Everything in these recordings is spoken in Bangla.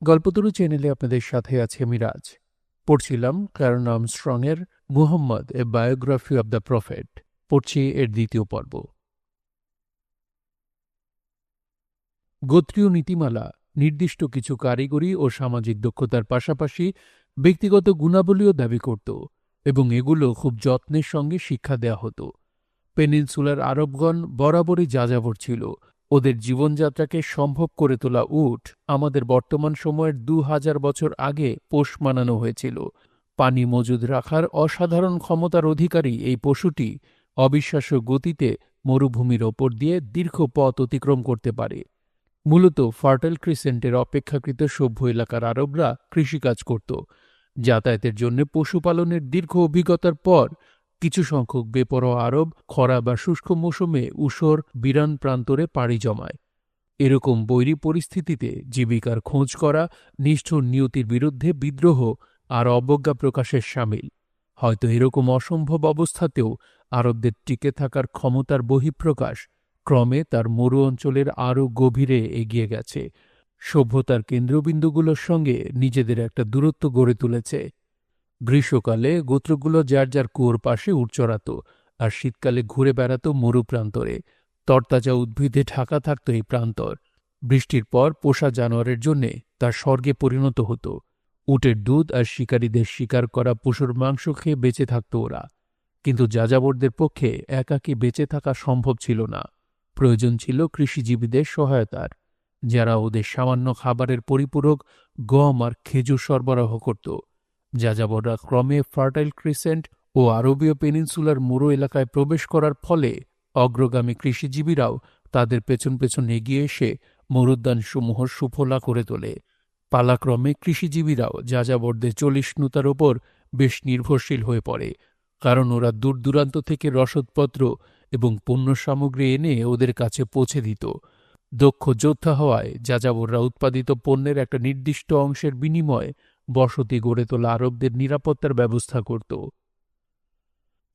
গল্পতরু চ্যানেলে আপনাদের সাথে আছি আমি রাজ। পড়ছিলাম কার্ল আর্মস্ট্রং-এর Muhammad a biography of the prophet. পড়ছি এর দ্বিতীয় পর্ব। গোত্রীয় নীতিমালা নির্দিষ্ট কিছু কারিগরি ও সামাজিক দক্ষতার পাশাপাশি ব্যক্তিগত গুণাবলীও দাবি করত এবং এগুলো খুব যত্নের সঙ্গে শিক্ষা দেয়া হতো। পেনিনসুলার আরবগণ বরাবরই যাযাবর ছিল। ওদের জীবনযাত্রাকে সম্ভব করে তোলা উট আমাদের বর্তমান সময়ের ২,০০০ বছর আগে পোষ মানানো হয়েছিল। পানি মজুদ রাখার অসাধারণ ক্ষমতার অধিকারী এই পশুটি অবিশ্বাস্য গতিতে মরুভূমির ওপর দিয়ে দীর্ঘ পথ অতিক্রম করতে পারে। মূলত ফার্টাইল ক্রিসেন্টের অপেক্ষাকৃত সভ্য এলাকার আরবরা কৃষিকাজ করত। যাতায়াতের জন্য পশুপালনের দীর্ঘ অভিজ্ঞতার পর কিছু সংখ্যক বেপরোয়া আরব খরা বা শুষ্ক মৌসুমে ঊষর বিরান প্রান্তরে পাড়ি জমায়। এরকম বৈরী পরিস্থিতিতে জীবিকার খোঁজ করা নিষ্ঠুর নিয়তির বিরুদ্ধে বিদ্রোহ আর অবজ্ঞা প্রকাশের সামিল। হয়তো এরকম অসম্ভব অবস্থাতেও আরবদের টিকে থাকার ক্ষমতার বহিঃপ্রকাশ ক্রমে তার মরু অঞ্চলের আরও গভীরে এগিয়ে গেছে, সভ্যতার কেন্দ্রবিন্দুগুলোর সঙ্গে নিজেদের একটা দূরত্ব গড়ে তুলেছে। গ্রীষ্মকালে গোত্রগুলো যার যার কুয়োর পাশে উট চড়াত, আর শীতকালে ঘুরে বেড়াত মরু প্রান্তরে। তরতাজা উদ্ভিদে ঢাকা থাকত এই প্রান্তর। বৃষ্টির পর পোষা জানোয়ারের জন্যে তার স্বর্গে পরিণত হতো। উটের দুধ আর শিকারীদের শিকার করা পশুর মাংস খেয়ে বেঁচে থাকত ওরা। কিন্তু যাযাবরদের পক্ষে একাকী বেঁচে থাকা সম্ভব ছিল না। প্রয়োজন ছিল কৃষিজীবীদের সহায়তার, যারা ওদের সামান্য খাবারের পরিপূরক গম আর খেজুর সরবরাহ করত। যাযাবররা ক্রমে ফার্টাইল ক্রিসেন্ট ও আরবীয় পেনিনসুলার মরু এলাকায় প্রবেশ করার ফলে অগ্রগামী কৃষিজীবীরাও তাদের পেছন পেছন এগিয়ে এসে মরুদ্যানসমূহ সুফলা করে তোলে। পালাক্রমে কৃষিজীবীরাও যাযাবরদের চলিষ্ণুতার ওপর বেশ নির্ভরশীল হয়ে পড়ে, কারণ ওরা দূর দূরান্ত থেকে রসদপত্র এবং পণ্য সামগ্রী এনে ওদের কাছে পৌঁছে দিত। দক্ষ যোদ্ধা হওয়ায় যাযাবররা উৎপাদিত পণ্যের একটা নির্দিষ্ট অংশের বিনিময়ে বসতি গড়ে তোলা আরবদের নিরাপত্তার ব্যবস্থা করত।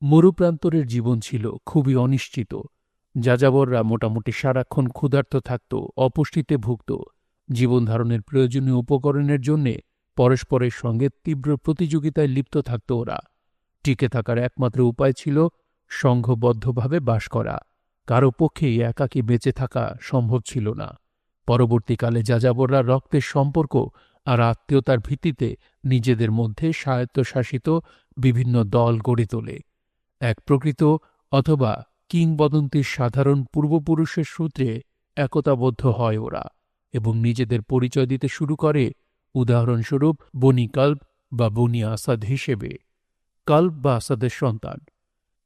মরুপ্রান্তরের জীবন ছিল খুবই অনিশ্চিত। যাযাবররা মোটামুটি সারাক্ষণ ক্ষুধার্ত থাকত, অপুষ্টিতে ভুগত। জীবনধারণের প্রয়োজনীয় উপকরণের জন্যে পরস্পরের সঙ্গে তীব্র প্রতিযোগিতায় লিপ্ত থাকত ওরা। টিকে থাকার একমাত্র উপায় ছিল সংঘবদ্ধভাবে বাস করা। কারো পক্ষেই একাকী বেঁচে থাকা সম্ভব ছিল না। পরবর্তীকালে যাযাবররা রক্তের সম্পর্ক আর আত্মীয়তার ভিত্তিতে নিজেদের মধ্যে স্বায়ত্তশাসিত বিভিন্ন দল গড়ে তোলে। এক প্রকৃত অথবা কিংবদন্তির সাধারণ পূর্বপুরুষের সূত্রে একতাবদ্ধ হয় ওরা এবং নিজেদের পরিচয় দিতে শুরু করে, উদাহরণস্বরূপ বনি কাল্ব বা বনি আসাদ হিসেবে। কাল্ব বা আসাদের সন্তান।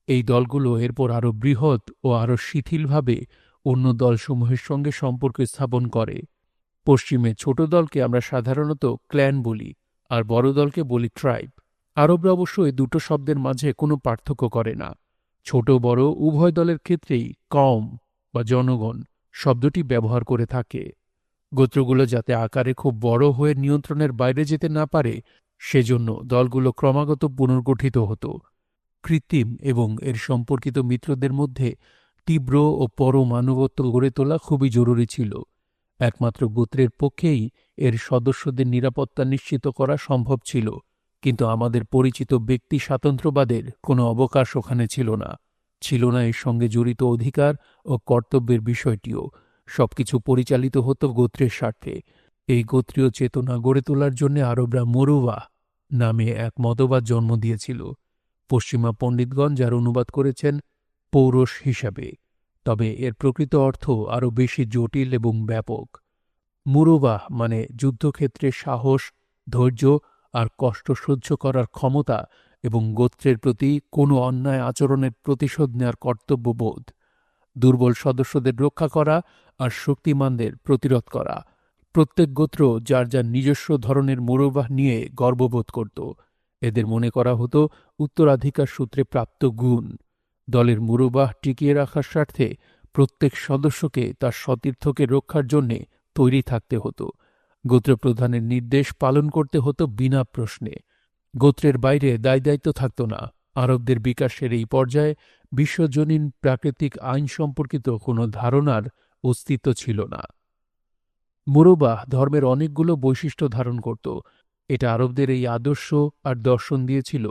এই দলগুলো এরপর আরও বৃহৎ ও আরও শিথিলভাবে অন্য দলসমূহের সঙ্গে সম্পর্ক স্থাপন করে। পশ্চিমে ছোট দলকে আমরা সাধারণত ক্ল্যান বলি, আর বড় দলকে বলি ট্রাইব। আরবরা অবশ্য এই দুটো শব্দের মাঝে কোনো পার্থক্য করে না। ছোট বড় উভয় দলের ক্ষেত্রেই কওম বা জনগণ শব্দটি ব্যবহার করে থাকে। গোত্রগুলো যাতে আকারে খুব বড় হয়ে নিয়ন্ত্রণের বাইরে যেতে না পারে, সেজন্য দলগুলো ক্রমাগত পুনর্গঠিত হতো। কৃত্রিম এবং এর সম্পর্কিত মিত্রদের মধ্যে তীব্র ও পরম আনুগত্য গড়ে তোলা খুবই জরুরি ছিল। একমাত্র গোত্রের পক্ষেই এর সদস্যদের নিরাপত্তা নিশ্চিত করা সম্ভব ছিল, কিন্তু আমাদের পরিচিত ব্যক্তি স্বাতন্ত্র্যবাদের কোনো অবকাশ ওখানে ছিল না। ছিল না এর সঙ্গে জড়িত অধিকার ও কর্তব্যের বিষয়টিও। সবকিছু পরিচালিত হতো গোত্রের স্বার্থে। এই গোত্রীয় চেতনা গড়ে তোলার জন্য আরবরা মরুওয়াহ নামে এক মতবাদ জন্ম দিয়েছিল। পশ্চিমা পণ্ডিতগণ যার অনুবাদ করেছেন পৌরষ হিসাবে, তবে এর প্রকৃত অর্থ আরও বেশি জটিল এবং ব্যাপক। মুরুবাহ মানে যুদ্ধক্ষেত্রে সাহস, ধৈর্য আর কষ্ট সহ্য করার ক্ষমতা এবং গোত্রের প্রতি কোনো অন্যায় আচরণের প্রতিশোধ নেওয়ার কর্তব্যবোধ। দুর্বল সদস্যদের রক্ষা করা আর শক্তিমানদের প্রতিরোধ করা। প্রত্যেক গোত্র যার যার নিজস্ব ধরনের মুরুবাহ নিয়ে গর্ববোধ করত। এদের মনে করা হতো উত্তরাধিকার সূত্রে প্রাপ্ত গুণ। দলের মুরুবাহ টিকিয়ে রাখার স্বার্থে প্রত্যেক সদস্যকে তার সতীর্থকে রক্ষার জন্যে তৈরি থাকতে হতো। গোত্রপ্রধানের নির্দেশ পালন করতে হতো বিনা প্রশ্নে। গোত্রের বাইরে দায়িত্ব থাকত না। আরবদের বিকাশের এই পর্যায়ে বিশ্বজনীন প্রাকৃতিক আইন সম্পর্কিত কোনো ধারণার অস্তিত্ব ছিল না। মুরুবাহ ধর্মের অনেকগুলো বৈশিষ্ট্য ধারণ করত। এটা আরবদের এই আদর্শ আর দর্শন দিয়েছিল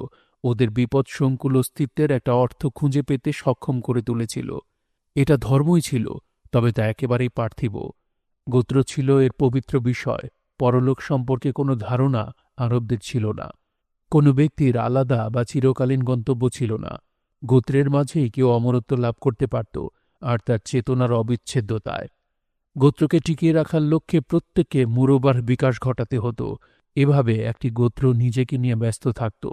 ওদের বিপদসংকুল অস্তিত্বের একটা অর্থ খুঁজে পেতে সক্ষম করে তুলেছিল। এটা ধর্মই ছিল, তবে তা একেবারেই পার্থিব। গোত্র ছিল এর পবিত্র বিষয়। পরলোক সম্পর্কে কোনো ধারণা আরবদের ছিল না। কোনো ব্যক্তির আলাদা বা চিরকালীন গন্তব্য ছিল না। গোত্রের মাঝেই কেউ অমরত্ব লাভ করতে পারত, আর তার চেতনার অবিচ্ছেদ্যতায়। গোত্রকে টিকিয়ে রাখার লক্ষ্যে প্রত্যেককে মুরুবার বিকাশ ঘটাতে হতো। এভাবে একটি গোত্র নিজেকে নিয়ে ব্যস্ত থাকত।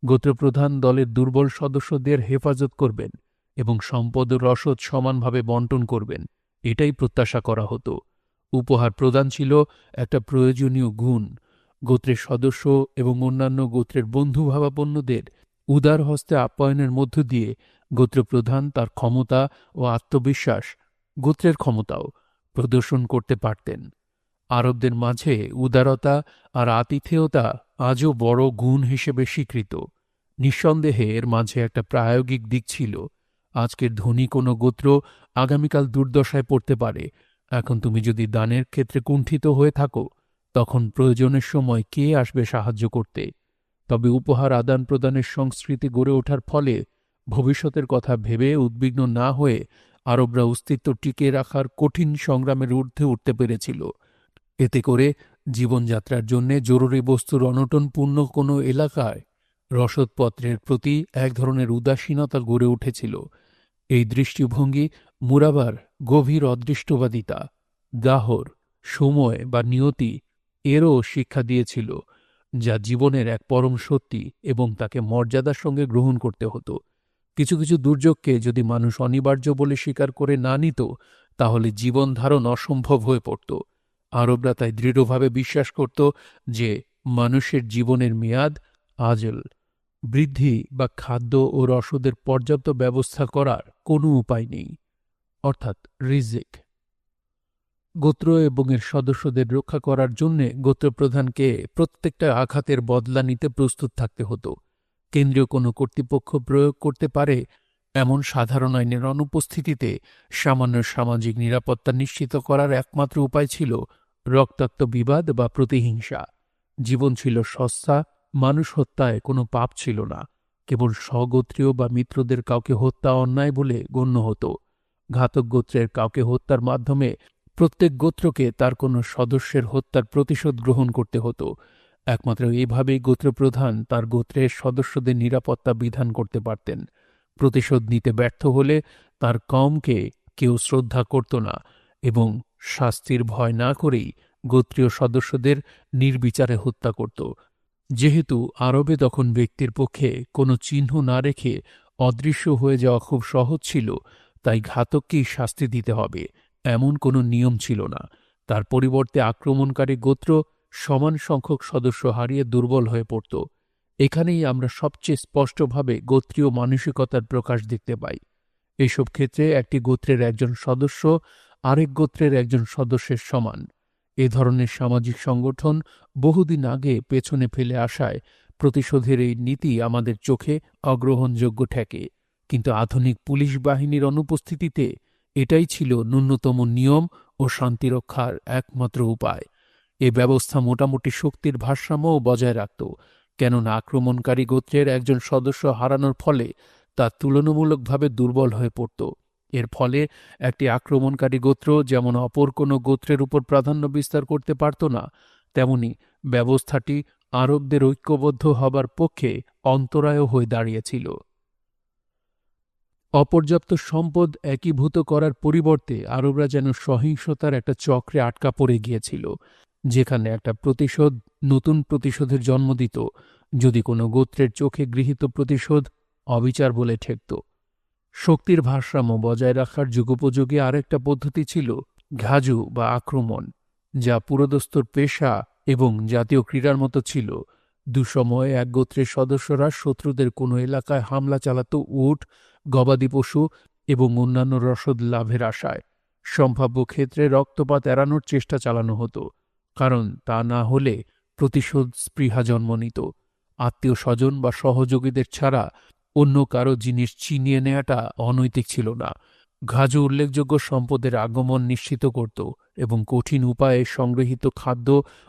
গোত্রপ্রধান দলের দুর্বল সদস্যদের হেফাজত করবেন এবং সম্পদ ও রসদ সমানভাবে বন্টন করবেন, এটাই প্রত্যাশা করা হতো। উপহার প্রদান ছিল একটা প্রয়োজনীয় গুণ। গোত্রের সদস্য এবং অন্যান্য গোত্রের বন্ধুভাবাপন্নদের উদার হস্তে আপ্যায়নের মধ্য দিয়ে গোত্রপ্রধান তার ক্ষমতা ও আত্মবিশ্বাস, গোত্রের ক্ষমতাও, প্রদর্শন করতে পারতেন। আরবদের মাঝে উদারতা আর আতিথেয়তা আজও বড় গুণ হিসেবে স্বীকৃত। নিঃসন্দেহে এর মাঝে একটা প্রায়োগিক দিক ছিল। আজকের ধনী কোনো গোত্র আগামীকাল দুর্দশায় পড়তে পারে। এখন তুমি যদি দানের ক্ষেত্রে কুণ্ঠিত হয়ে থাকো, তখন প্রয়োজনের সময় কে আসবে সাহায্য করতে? তবে উপহার আদান প্রদানের সংস্কৃতি গড়ে ওঠার ফলে ভবিষ্যতের কথা ভেবে উদ্বিগ্ন না হয়ে আরবরা অস্তিত্ব টিকিয়ে রাখার কঠিন সংগ্রামের ঊর্ধ্বে উঠতে পেরেছিল। এতে করে জীবনযাত্রার জন্যে জরুরি বস্তুর অনটনপূর্ণ কোনো এলাকায় রসদপত্রের প্রতি এক ধরনের উদাসীনতা গড়ে উঠেছিল। এই দৃষ্টিভঙ্গি মুরাবার গভীর অদৃষ্টবাদিতা, দাহর, সময় বা নিয়তি এরও শিক্ষা দিয়েছিল, যা জীবনের এক পরম সত্যি এবং তাকে মর্যাদার সঙ্গে গ্রহণ করতে হতো। কিছু কিছু দুর্যোগকে যদি মানুষ অনিবার্য বলে স্বীকার করে না নিত, তাহলে জীবন ধারণ অসম্ভব হয়ে পড়ত। আরবরা তাই দৃঢ়ভাবে বিশ্বাস করত যে মানুষের জীবনের মেয়াদ আজল। বৃদ্ধি বা খাদ্য ও রসদের পর্যাপ্ত ব্যবস্থা করার কোনো উপায় নেই, অর্থাৎ রিজিক। গোত্র এবং এর সদস্যদের রক্ষা করার জন্যে গোত্রপ্রধানকে প্রত্যেকটা আঘাতের বদলা নিতে প্রস্তুত থাকতে হতো। কেন্দ্রীয় কোনো কর্তৃপক্ষ প্রয়োগ করতে পারে এমন সাধারণ আইনের অনুপস্থিতিতে সামান্য সামাজিক নিরাপত্তা নিশ্চিত করার একমাত্র উপায় ছিল রক্তাক্ত বিবাদ বা প্রতিহিংসা। জীবন ছিল সস্তা, মানুষ হত্যায় কোনো পাপ ছিল না। কেবল স্বগোত্রীয় বা মিত্রদের কাউকে হত্যা অন্যায় বলে গণ্য হতো। ঘাতক গোত্রের কাউকে হত্যার মাধ্যমে প্রত্যেক গোত্রকে তার কোনো সদস্যের হত্যার প্রতিশোধ গ্রহণ করতে হতো। একমাত্র এভাবেই গোত্রপ্রধান তার গোত্রের সদস্যদের নিরাপত্তা বিধান করতে পারতেন। প্রতিশোধ নিতে ব্যর্থ হলে তার কওমকে কেউ শ্রদ্ধা করত না এবং শাস্তির ভয় না করেই গোত্রীয় সদস্যদের নির্বিচারে হত্যা করত। যেহেতু আরবে তখন ব্যক্তির পক্ষে কোনো চিহ্ন না রেখে অদৃশ্য হয়ে যাওয়া খুব সহজ ছিল, তাই ঘাতককেই শাস্তি দিতে হবে এমন কোনো নিয়ম ছিল না। তার পরিবর্তে আক্রমণকারী গোত্র সমান সংখ্যক সদস্য হারিয়ে দুর্বল হয়ে পড়ত। এখানেই আমরা সবচেয়ে স্পষ্টভাবে গোত্রীয় মানসিকতার প্রকাশ দেখতে পাই। এসব ক্ষেত্রে একটি গোত্রের একজন সদস্য আরেক গোত্রের একজন সদস্যের সমান। এ ধরনের সামাজিক সংগঠন বহুদিন আগে পেছনে ফেলে আসায় প্রতিশোধের এই নীতি আমাদের চোখে অগ্রহণযোগ্য ঠেকে, কিন্তু আধুনিক পুলিশ বাহিনীর অনুপস্থিতিতে এটাই ছিল ন্যূনতম নিয়ম ও শান্তিরক্ষার একমাত্র উপায়। এ ব্যবস্থা মোটামুটি শক্তির ভারসাম্যও বজায় রাখত, কেননা আক্রমণকারী গোত্রের একজন সদস্য হারানোর ফলে তা তুলনামূলকভাবে দুর্বল হয়ে পড়ত। এর ফলে একটি আক্রমণকারী গোত্র যেমন অপর কোনো গোত্রের উপর প্রাধান্য বিস্তার করতে পারত না, তেমনি ব্যবস্থাটি আরবদের ঐক্যবদ্ধ হবার পক্ষে অন্তরায় হয়ে দাঁড়িয়েছিল। অপর্যাপ্ত সম্পদ একীভূত করার পরিবর্তে আরবরা যেন সহিংসতার একটা চক্রে আটকা পড়ে গিয়েছিল, যেখানে একটা প্রতিশোধ নতুন প্রতিশোধের জন্ম দিত, যদি কোনো গোত্রের চোখে গৃহীত প্রতিশোধ অবিচার বলে ঠেকত। শক্তির ভারসাম্য বজায় রাখার যুগোপযোগী আরেকটা পদ্ধতি ছিল ঘাজু বা আক্রমণ, যা পুরোদস্তুর পেশা এবং জাতীয় ক্রীড়ার মতো ছিল। দুসময়ে এক গোত্রের সদস্যরা শত্রুদের কোনো এলাকায় হামলা চালাত উট, গবাদি পশু এবং অন্যান্য রসদ লাভের আশায়। সম্ভাব্য ক্ষেত্রে রক্তপাত এড়ানোর চেষ্টা চালানো হতো, কারণ তা না হলে প্রতিশোধ স্পৃহা জন্ম নিত। আত্মীয় স্বজন বা সহযোগীদের ছাড়া অন্য কারো জিনিস ছিনিয়ে নেওয়াটা অনৈতিক ছিল না। ঘাজু উল্লেখযোগ্য সম্পদের আগমন নিশ্চিত করত এবং কঠিন উপায়ে সংগৃহীত খাদ্য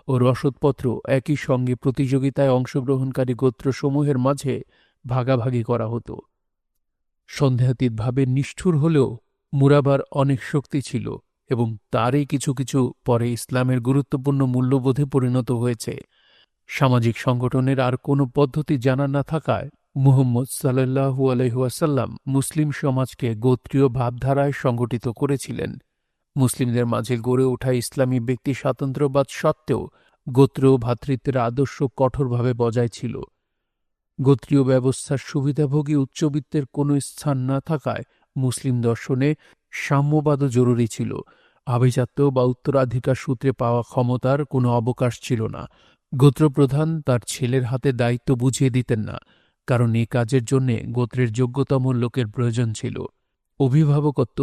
ও রসদপত্র একই সঙ্গে প্রতিযোগিতায় অংশগ্রহণকারী গোত্রসমূহের মাঝে ভাগাভাগি করা হতো। সন্দেহাতীতভাবে নিষ্ঠুর হলেও মুরাবার অনেক শক্তি ছিল এবং তারই কিছু কিছু পরে ইসলামের গুরুত্বপূর্ণ মূল্যবোধে পরিণত হয়েছে। সামাজিক সংগঠনের আর কোনো পদ্ধতি জানা না থাকায় মুহাম্মদ সাল্লাল্লাহু আলাইহি ওয়াসাল্লাম মুসলিম সমাজকে গোত্রীয় ভাবধারায় সংগঠিত করেছিলেন। মুসলিমদের মাঝে গড়ে ওঠা ইসলামী ব্যক্তি স্বাতন্ত্র্যবাদ সত্ত্বেও গোত্র ভ্রাতৃত্বের আদর্শ কঠোরভাবে বজায় ছিল। গোত্রীয় ব্যবস্থার সুবিধাভোগী উচ্চবিত্তের কোনো স্থান না থাকায় মুসলিম দর্শনে সাম্যবাদও জরুরি ছিল। আভিজাত্য বা উত্তরাধিকার সূত্রে পাওয়া ক্ষমতার কোনো অবকাশ ছিল না। গোত্রপ্রধান তার ছেলের হাতে দায়িত্ব বুঝিয়ে দিতেন না, কারণ এই কাজের জন্যে গোত্রের যোগ্যতম লোকের প্রয়োজন ছিল। অভিভাবকত্ব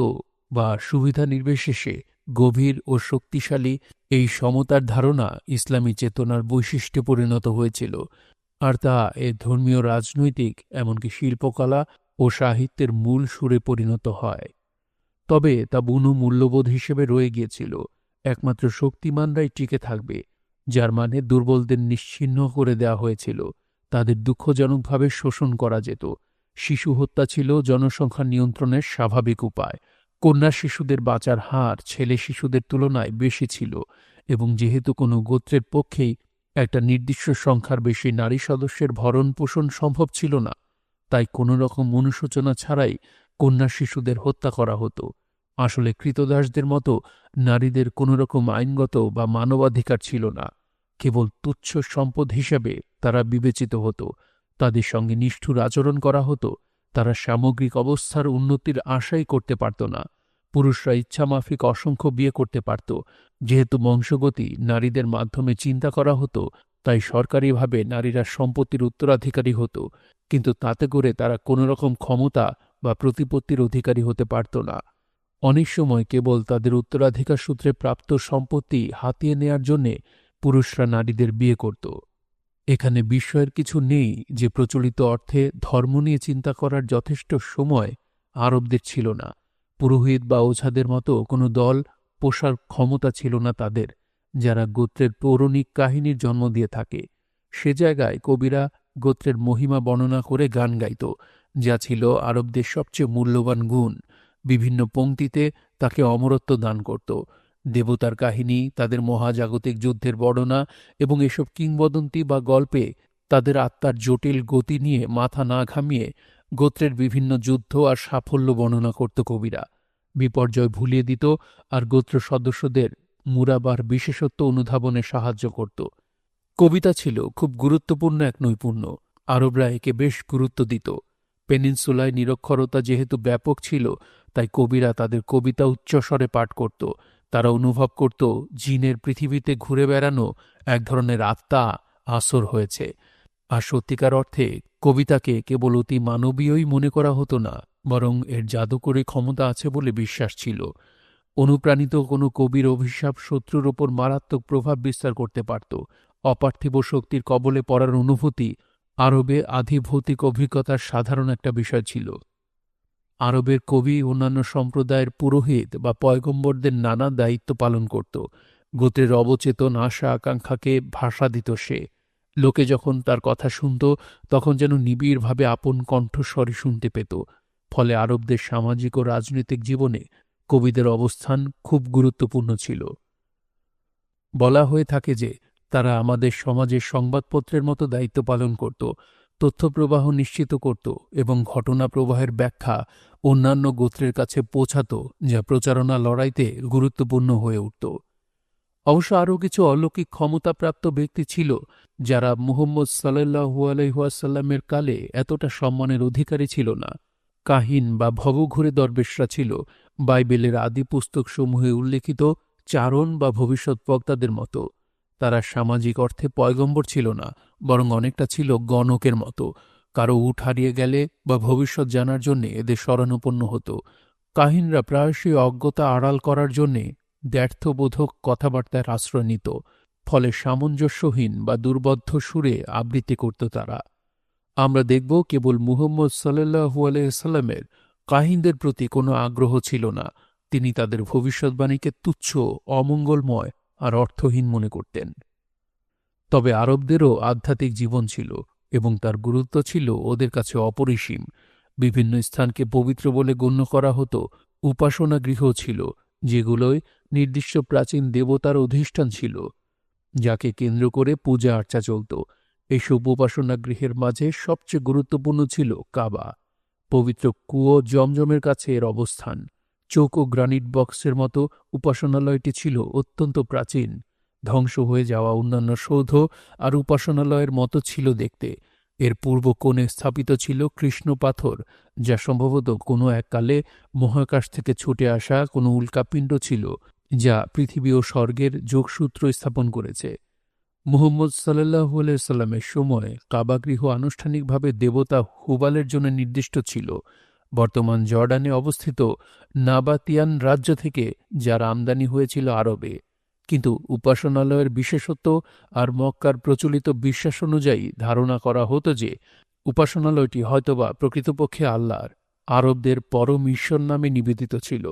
বা সুবিধা নির্বিশেষে গভীর ও শক্তিশালী এই সমতার ধারণা ইসলামী চেতনার বৈশিষ্ট্যে পরিণত হয়েছিল, আর তা এ ধর্মীয়, রাজনৈতিক, এমনকি শিল্পকলা ও সাহিত্যের মূল সুরে পরিণত হয়। তবে তা বুনো মূল্যবোধ হিসেবে রয়ে গিয়েছিল। একমাত্র শক্তিমানরাই টিকে থাকবে, যার মানে দুর্বলদের নিশ্চিহ্ন করে দেওয়া হয়েছিল, তাদের দুঃখজনকভাবে শোষণ করা যেত। শিশু হত্যা ছিল জনসংখ্যা নিয়ন্ত্রণের স্বাভাবিক উপায়। কন্যা শিশুদের বাঁচার হার ছেলে শিশুদের তুলনায় বেশি ছিল, এবং যেহেতু কোনো গোত্রের পক্ষেই একটা নির্দিষ্ট সংখ্যার বেশি নারী সদস্যের ভরণ পোষণ সম্ভব ছিল না, তাই কোনো রকম অনুশোচনা ছাড়াই কন্যা শিশুদের হত্যা করা হতো। আসলে কৃতদাসদের মতো নারীদের কোনো রকম আইনগত বা মানবাধিকার ছিল না, কেবল তুচ্ছ সম্পদ হিসেবে তারা বিবেচিত হতো। তাদের সঙ্গে নিষ্ঠুর আচরণ করা হতো। তারা সামগ্রিক অবস্থার উন্নতির আশাই করতে পারত না। পুরুষরা ইচ্ছামাফিক অসংখ্য বিয়ে করতে পারত। যেহেতু বংশগতি নারীদের মাধ্যমে চিন্তা করা হতো, তাই সরকারিভাবে নারীরা সম্পত্তির উত্তরাধিকারী হতো, কিন্তু তাতে করে তারা কোনো রকম ক্ষমতা বা প্রতিপত্তির অধিকারী হতে পারত না। অনেক সময় কেবল তাদের উত্তরাধিকার সূত্রে প্রাপ্ত সম্পত্তি হাতিয়ে নেয়ার জন্যে পুরুষরা নারীদের বিয়ে করত। এখানে বিস্ময়ের কিছু নেই যে প্রচলিত অর্থে ধর্ম নিয়ে চিন্তা করার যথেষ্ট সময় আরবদের ছিল না। পুরোহিত বা ওঝাদের মতো কোনো দল পোষার ক্ষমতা ছিল না তাদের, যারা গোত্রের পৌরাণিক কাহিনীর জন্ম দিয়ে থাকে। সে জায়গায় কবিরা গোত্রের মহিমা বর্ণনা করে গান গাইত, যা ছিল আরবদের সবচেয়ে মূল্যবান গুণ। বিভিন্ন পংক্তিতে তাকে অমরত্ব দান করত। দেবতার কাহিনী, তাদের মহাজাগতিক যুদ্ধের বর্ণনা এবং এসব কিংবদন্তি বা গল্পে তাদের আত্মার জটিল গতি নিয়ে মাথা না ঘামিয়ে গোত্রের বিভিন্ন যুদ্ধ আর সাফল্য বর্ণনা করত কবিরা। বিপর্যয় ভুলিয়ে দিত আর গোত্র সদস্যদের মুরাবার বিশেষত্ব অনুধাবনে সাহায্য করত। কবিতা ছিল খুব গুরুত্বপূর্ণ এক নৈপুণ্য। আরবরা একে বেশ গুরুত্ব দিত। পেনিনসুলায় নিরক্ষরতা যেহেতু ব্যাপক ছিল, তাই কবিরা তাদের কবিতা উচ্চস্বরে পাঠ করত। তারা অনুভব করত জিনের পৃথিবীতে ঘুরে বেড়ানো এক ধরনের আত্মা আসর হয়েছে। আর সত্যিকার অর্থে কবিতাকে কেবল অতি মানবীয়ই মনে করা হতো না, বরং এর জাদুকরী ক্ষমতা আছে বলে বিশ্বাস ছিল। অনুপ্রাণিত কোনো কবির অভিশাপ শত্রুর ওপর মারাত্মক প্রভাব বিস্তার করতে পারত। অপার্থিব শক্তির কবলে পড়ার অনুভূতি আরবে আধিভৌতিক অভিজ্ঞতার সাধারণ একটা বিষয় ছিল। আরবের কবি অন্যান্য সম্প্রদায়ের পুরোহিত বা পয়গম্বরদের নানা দায়িত্ব পালন করত। গোত্রের অবচেতন আশা আকাঙ্ক্ষাকে ভাষা দিত সে। লোকে যখন তার কথা শুনত, তখন যেন নিবিড়ভাবে আপন কণ্ঠস্বরই শুনতে পেত। ফলে আরবদের সামাজিক ও রাজনৈতিক জীবনে কবিদের অবস্থান খুব গুরুত্বপূর্ণ ছিল। বলা হয়ে থাকে যে তারা আমাদের সমাজের সংবাদপত্রের মতো দায়িত্ব পালন করত, তথ্যপ্রবাহ নিশ্চিত করত এবং ঘটনা প্রবাহের ব্যাখ্যা অন্যান্য গোত্রের কাছে পৌঁছাত, যা প্রচারণা লড়াইতে গুরুত্বপূর্ণ হয়ে উঠত। অবশ্য আরও কিছু অলৌকিক ক্ষমতাপ্রাপ্ত ব্যক্তি ছিল, যারা মুহাম্মদ সাল্লাল্লাহু আলাইহি ওয়াসাল্লামের কালে এতটা সম্মানের অধিকারী ছিল না। কাহিন বা ভবঘুরে দরবেশরা ছিল বাইবেলের আদি পুস্তকসমূহে উল্লেখিত চারণ বা ভবিষ্যৎ বক্তাদের মতো। তারা সামাজিক অর্থে পয়গম্বর ছিল না, বরং অনেকটা ছিল গণকের মতো। কারো উট হারিয়ে গেলে বা ভবিষ্যৎ জানার জন্যে এদের শরণাপন্ন হতো। কাহিনরা প্রায়শই অজ্ঞতা আড়াল করার জন্যে দ্ব্যর্থবোধক কথাবার্তার আশ্রয় নিত, ফলে সামঞ্জস্যহীন বা দুর্বদ্ধ সুরে আবৃত্তি করত তারা। আমরা দেখব কেবল মুহাম্মদ সাল্লাল্লাহু আলাইহি ওয়াসাল্লামের কাহিনদের প্রতি কোনো আগ্রহ ছিল না। তিনি তাদের ভবিষ্যৎবাণীকে তুচ্ছ, অমঙ্গলময় আর অর্থহীন মনে করতেন। তবে আরবদেরও আধ্যাত্মিক জীবন ছিল এবং তার গুরুত্ব ছিল ওদের কাছে অপরিসীম। বিভিন্ন স্থানকে পবিত্র বলে গণ্য করা হতো। উপাসনা গৃহ ছিল, যেগুলোয় নির্দিষ্ট প্রাচীন দেবতার অধিষ্ঠান ছিল, যাকে কেন্দ্র করে পূজা আর্চা চলত। এইসব উপাসনা গৃহের মাঝে সবচেয়ে গুরুত্বপূর্ণ ছিল কাবা। পবিত্র কুয়ো জমজমের কাছে এর অবস্থান। চৌকো গ্রানিট বক্সের মতো উপাসনালয়টি ছিল অত্যন্ত প্রাচীন। ধ্বংস হয়ে যাওয়া অন্যান্য সৌধ আর উপাসনালয়ের মতো ছিল দেখতে। এর পূর্ব কোণে স্থাপিত ছিল কৃষ্ণ পাথর, যা সম্ভবত কোনো এককালে মহাকাশ থেকে ছুটে আসা কোনো উল্কাপিণ্ড ছিল, যা পৃথিবী ও স্বর্গের যোগসূত্র স্থাপন করেছে। মুহাম্মদ সাল্লাল্লাহু আলাইহি সাল্লামের সময় কাবাগৃহ আনুষ্ঠানিকভাবে দেবতা হুবালের জন্য নির্দিষ্ট ছিল। বর্তমান জর্ডানে অবস্থিত নাবাতিয়ান রাজ্য থেকে যার আমদানি হয়েছিল আরবে। কিন্তু উপাসনালয়ের বিশেষত্ব আর মক্কার প্রচলিত বিশ্বাস অনুযায়ী ধারণা করা হতো যে উপাসনালয়টি হয়তোবা প্রকৃতপক্ষে আল্লাহর, আরবদের পরম ঈশ্বর নামে নিবেদিত ছিল।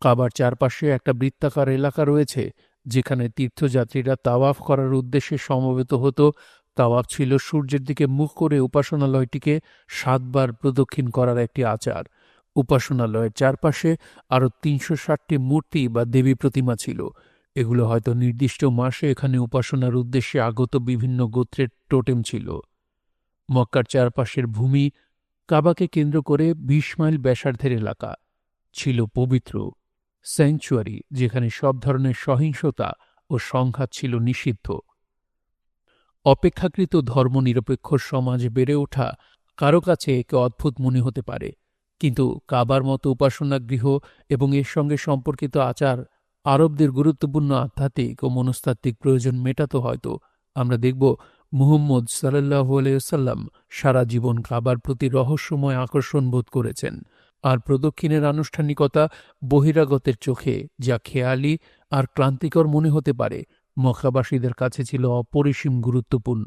কাবার চারপাশে একটা বৃত্তাকার এলাকা রয়েছে, যেখানে তীর্থযাত্রীরা তাওয়াফ করার উদ্দেশ্যে সমবেত হতো। তাওয়াফ ছিল সূর্যের দিকে মুখ করে উপাসনালয়টিকে 7 বার প্রদক্ষিণ করার একটি আচার। উপাসনালয়ের চারপাশে আরও 360টি মূর্তি বা দেবী প্রতিমা ছিল। এগুলো হয়তো নির্দিষ্ট মাসে এখানে উপাসনার উদ্দেশ্যে আগত বিভিন্ন গোত্রের টোটেম ছিল। মক্কার চারপাশের ভূমি কাবাকে কেন্দ্র করে 20 মাইল ব্যাসার্ধের এলাকা ছিল পবিত্র স্যাংচুয়ারি, যেখানে সব ধরনের সহিংসতা ও সংঘাত ছিল নিষিদ্ধ। অপেক্ষাকৃত ধর্মনিরপেক্ষ সমাজ বেড়ে ওঠা কারো কাছে একে অদ্ভুত মনে হতে পারে, কিন্তু কাবার মতো উপাসনা গৃহ এবং এর সঙ্গে সম্পর্কিত আচার আরবদের গুরুত্বপূর্ণ আধ্যাত্মিক ও মনস্তাত্ত্বিক প্রয়োজন মেটাতো। হয়তো আমরা দেখব মুহাম্মদ সাল্লাল্লাহু আলাইহি ওয়াসাল্লাম সারা জীবন কাবার প্রতি রহস্যময় আকর্ষণ বোধ করেছেন, আর প্রদক্ষিণের আনুষ্ঠানিকতা বহিরাগতের চোখে যা খেয়ালি আর ক্লান্তিকর মনে হতে পারে, মক্কাবাসীদের কাছে ছিল অপরিসীম গুরুত্বপূর্ণ।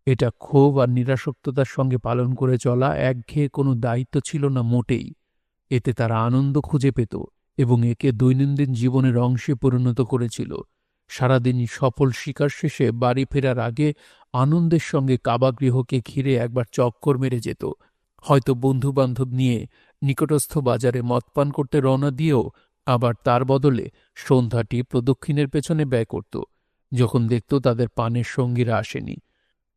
এটা ক্ষোভ আর নিরাসক্ততার সঙ্গে পালন করে চলা একঘেয়ে কোনো দায়িত্ব ছিল না মোটেই। এতে তারা আনন্দ খুঁজে পেত এবং একে দৈনন্দিন জীবনের অংশে পরিণত করেছিল। সারাদিন সফল শিকার শেষে বাড়ি ফেরার আগে আনন্দের সঙ্গে কাবাগৃহকে ঘিরে একবার চক্কর মেরে যেত। হয়তো বন্ধুবান্ধব নিয়ে নিকটস্থ বাজারে মদ পান করতে রওনা দিয়েও আবার তার বদলে সন্ধ্যাটি প্রদক্ষিণের পেছনে ব্যয় করত, যখন দেখত তাদের পানের সঙ্গীরা আসেনি।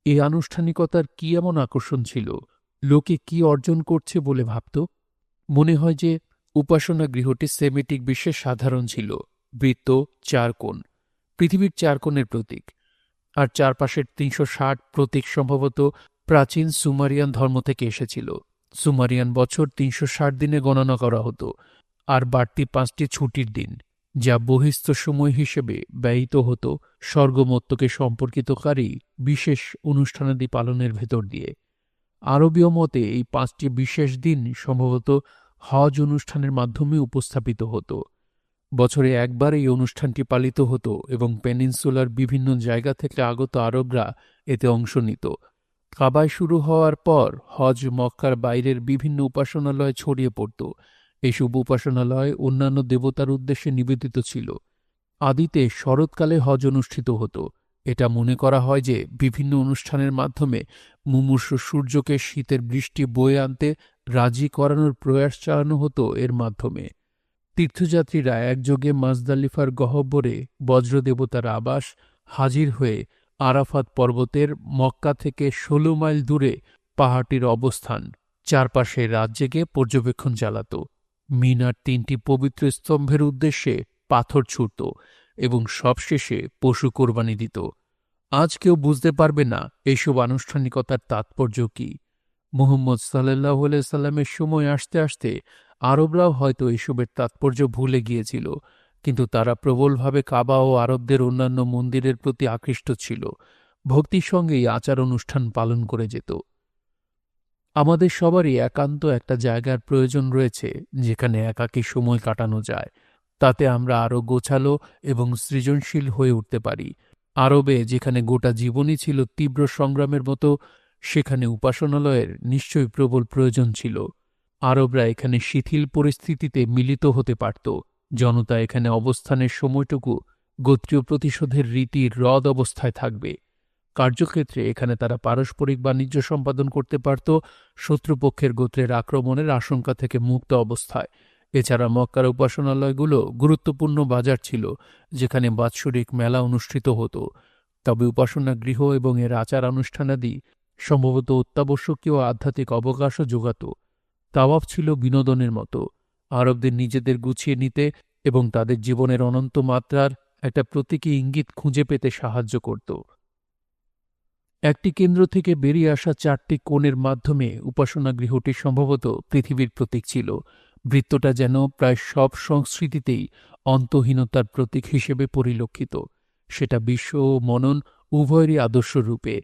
এই আনুষ্ঠানিকতার কি এমন আকর্ষণ ছিল? লোকে কি অর্জন করছে বলে ভাবত? মনে হয় যে উপাসনা গৃহটি সেমিটিক বিশ্বে সাধারণ ছিল। বৃত্ত, 4 কোণ, পৃথিবীর 4 কোণের প্রতীক, আর চারপাশের 360 প্রতীক সম্ভবত প্রাচীন সুমারিয়ান ধর্ম থেকে এসেছিল। সুমারিয়ান বছর 360 দিনে গণনা করা হতো, আর বাড়তি 5টি ছুটির দিন, যা বহিস্থ সময় হিসেবে ব্যয়িত হতো স্বর্গমত্তকে সম্পর্কিতকারী বিশেষ অনুষ্ঠানাদি পালনের ভেতর দিয়ে। আরবীয় মতে এই 5টি বিশেষ দিন সম্ভবত হজ অনুষ্ঠানের মাধ্যমে উপস্থাপিত হতো। বছরে একবার এই অনুষ্ঠানটি পালিত হতো এবং পেনিনসুলার বিভিন্ন জায়গা থেকে আগত আরবরা এতে অংশ নিত। কাবায় শুরু হওয়ার পর হজ মক্কার বাইরের বিভিন্ন উপাসনালয়ে ছড়িয়ে পড়ত। এইসব উপাসনালয় অন্যান্য দেবতার উদ্দেশ্যে নিবেদিত ছিল। আদিতে শরৎকালে হজ অনুষ্ঠিত হতো। এটা মনে করা হয় যে বিভিন্ন অনুষ্ঠানের মাধ্যমে মুমূর্ষু সূর্যকে শীতের বৃষ্টি বয়ে আনতে রাজি করানোর প্রয়াস চালানো হতো। এর মাধ্যমে তীর্থযাত্রীরা একযোগে মাজদালিফার গহ্বরে বজ্রদেবতার আবাস হাজির হয়ে আরাফাত পর্বতের মক্কা থেকে 16 মাইল দূরে পাহাড়টির অবস্থান চারপাশে রাত জেগে পর্যবেক্ষণ চালাত। মিনার 3টি পবিত্র স্তম্ভের উদ্দেশ্যে পাথর ছুঁড়ত এবং সবশেষে পশু কোরবানি দিত। আজ কেউ বুঝতে পারবে না এইসব আনুষ্ঠানিকতার তাৎপর্য কি। মুহাম্মদ সাল্লাল্লাহু আলাইহি সাল্লামের সময় আসতে আসতে আরবরাও হয়তো এসবের তাৎপর্য ভুলে গিয়েছিল, কিন্তু তারা প্রবলভাবে কাবা ও আরবদের অন্যান্য মন্দিরের প্রতি আকৃষ্ট ছিল। ভক্তির সঙ্গেই আচার অনুষ্ঠান পালন করে যেত। আমাদের সবারই একান্ত একটা জায়গার প্রয়োজন রয়েছে, যেখানে একাকী সময় কাটানো যায়। তাতে আমরা আরও গোছালো এবং সৃজনশীল হয়ে উঠতে পারি। আরবে যেখানে গোটা জীবনই ছিল তীব্র সংগ্রামের মতো, সেখানে উপাসনালয়ের নিশ্চয়ই প্রবল প্রয়োজন ছিল। আরবরা এখানে শিথিল পরিস্থিতিতে মিলিত হতে পারত। জনতা এখানে অবস্থানের সময়টুকু গোত্রীয় প্রতিশোধের রীতির হ্রদ অবস্থায় থাকবে। কার্যক্ষেত্রে এখানে তারা পারস্পরিক বাণিজ্য সম্পাদন করতে পারত, শত্রুপক্ষের গোত্রের আক্রমণের আশঙ্কা থেকে মুক্ত অবস্থায়। এছাড়া মক্কার উপাসনালয়গুলো গুরুত্বপূর্ণ বাজার ছিল, যেখানে বাৎসরিক মেলা অনুষ্ঠিত হতো। তবে উপাসনা গৃহ এবং এর আচার অনুষ্ঠানাদি সম্ভবত অত্যাবশ্যকীয় আধ্যাত্মিক অবকাশও যোগাত। তাওয়াফ ছিল বিনোদনের মতো, আরবদের নিজেদের গুছিয়ে নিতে এবং তাদের জীবনের অনন্ত মাত্রার একটা প্রতীকী ইঙ্গিত খুঁজে পেতে সাহায্য করত। একটি কেন্দ্র থেকে বেরিয়ে আসা 4টি কোণের মাধ্যমে উপাসনা গৃহটি সম্ভবত পৃথিবীর প্রতীক ছিল। বৃত্তটা যেন প্রায় সব সংস্কৃতিতেই অন্তহীনতার প্রতীক হিসেবে পরিলক্ষিত, সেটা বিশ্ব ও মনন উভয়েরই আদর্শ রূপে।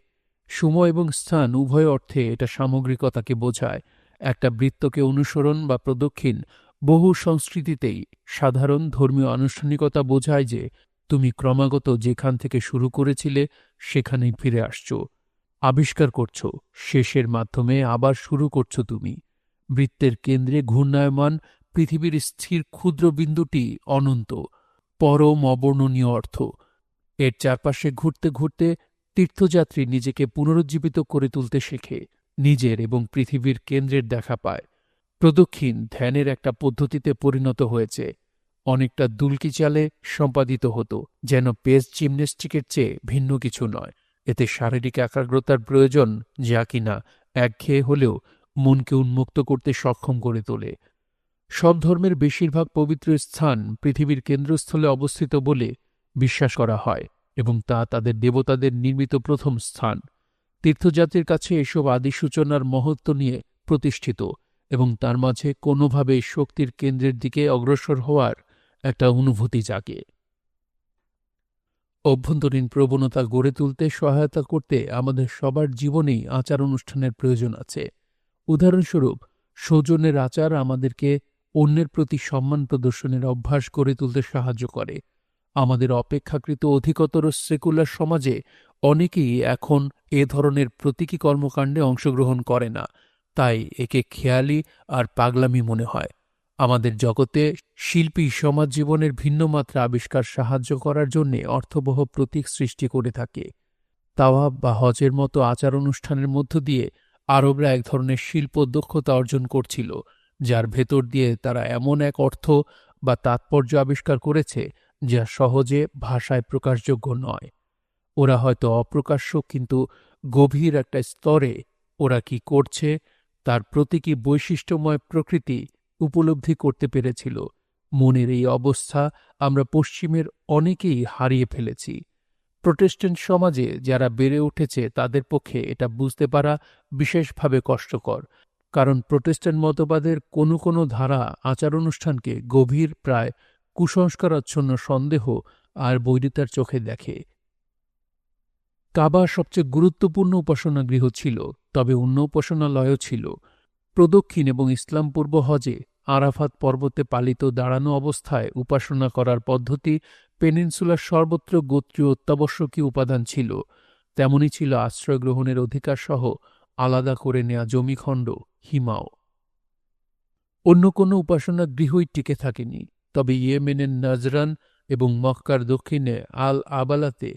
সময় এবং স্থান উভয় অর্থে এটা সামগ্রিকতাকে বোঝায়। একটা বৃত্তকে অনুসরণ বা প্রদক্ষিণ বহু সংস্কৃতিতেই সাধারণ ধর্মীয় আনুষ্ঠানিকতা বোঝায় যে তুমি ক্রমাগত যেখান থেকে শুরু করেছিলে সেখানেই ফিরে আসছ, আবিষ্কার করছ, শেষের মাধ্যমে আবার শুরু করছ তুমি। বৃত্তের কেন্দ্রে ঘূর্ণায়মান পৃথিবীর স্থির ক্ষুদ্র বিন্দুটি অনন্ত, পরম অবর্ণনীয় অর্থ। এর চারপাশে ঘুরতে ঘুরতে তীর্থযাত্রী নিজেকে পুনরুজ্জীবিত করে তুলতে শেখে, নিজের এবং পৃথিবীর কেন্দ্রের দেখা পায়। প্রদক্ষিণ ধ্যানের একটা পদ্ধতিতে পরিণত হয়েছে, অনেকটা দুলকি চালে সম্পাদিত হতো, যেন পেস জিমন্যাস্টিকের চেয়ে ভিন্ন কিছু নয়। এতে শারীরিক একাগ্রতার প্রয়োজন, যা কিনা একঘেয়ে হলেও মনকে উন্মুক্ত করতে সক্ষম করে তোলে। সব ধর্মের বেশিরভাগ পবিত্র স্থান পৃথিবীর কেন্দ্রস্থলে অবস্থিত বলে বিশ্বাস করা হয় এবং তা তাদের দেবতাদের নির্মিত প্রথম স্থান। তীর্থযাত্রীর কাছে এসব আদি সূচনার মহত্ব নিয়ে প্রতিষ্ঠিত এবং তার মাঝে কোনোভাবে শক্তির কেন্দ্রের দিকে অগ্রসর হওয়ার একটা অনুভূতি জাগে। অভ্যন্তরীণ প্রবণতা গড়ে তুলতে সহায়তা করতে আমাদের সবার জীবনেই আচার অনুষ্ঠানের প্রয়োজন আছে। উদাহরণস্বরূপ, সৌজন্যের আচার আমাদেরকে অন্যের প্রতি সম্মান প্রদর্শনের অভ্যাস গড়ে তুলতে সাহায্য করে। আমাদের অপেক্ষাকৃত অধিকতর সেকুলার সমাজে অনেকেই এখন এ ধরনের প্রতীকী কর্মকাণ্ডে অংশগ্রহণ করে না, তাই একে খেয়ালি আর পাগলামি মনে হয়। আমাদের জগতে শিল্পী সমাজ জীবনের ভিন্ন মাত্রা আবিষ্কার সাহায্য করার জন্য অর্থবহ প্রতীক সৃষ্টি করে থাকে। তাওয়াফ বা হজের মতো আচার অনুষ্ঠানের মধ্য দিয়ে আরবরা এক ধরনের শিল্প দক্ষতা অর্জন করছিল, যার ভেতর দিয়ে তারা এমন এক অর্থ বা তাৎপর্য আবিষ্কার করেছে যা সহজে ভাষায় প্রকাশযোগ্য নয়। ওরা হয়তো অপ্রকাশ্য, কিন্তু গভীর একটা স্তরে ওরা কি করছে তার প্রতীকী বৈশিষ্ট্যময় প্রকৃতি উপলব্ধি করতে পেরেছিল। মনের এই অবস্থা আমরা পশ্চিমের অনেকেই হারিয়ে ফেলেছি। প্রোটেস্ট্যান্ট সমাজে যারা বেড়ে উঠেছে তাদের পক্ষে এটা বুঝতে পারা বিশেষভাবে কষ্টকর, কারণ প্রোটেস্ট্যান্ট মতবাদের কোনো কোনো ধারা আচার অনুষ্ঠানকে গভীর, প্রায় কুসংস্কারাচ্ছন্ন সন্দেহ আর বৈরিতার চোখে দেখে। কাবা সবচেয়ে গুরুত্বপূর্ণ উপাসনা গৃহ ছিল, তবে অন্য উপাসনালয়ও ছিল। প্রদক্ষিণ এবং ইসলাম পূর্ব হজে আরাফাত পর্বতে পালিত দাঁড়ানো অবস্থায় উপাসনা করার পদ্ধতি পেনিনসুলার সর্বত্র গোত্রীয় অত্যাবশ্যকীয় উপাদান ছিল। তেমনি ছিল আশ্রয় গ্রহণের অধিকারসহ আলাদা করে নেয়া জমিখণ্ড, হিমাও। অন্য কোনো উপাসনা গৃহই টিকে থাকেনি, তবে ইয়েমেনের নাজরান এবং মক্কার দক্ষিণে আল আবালাতে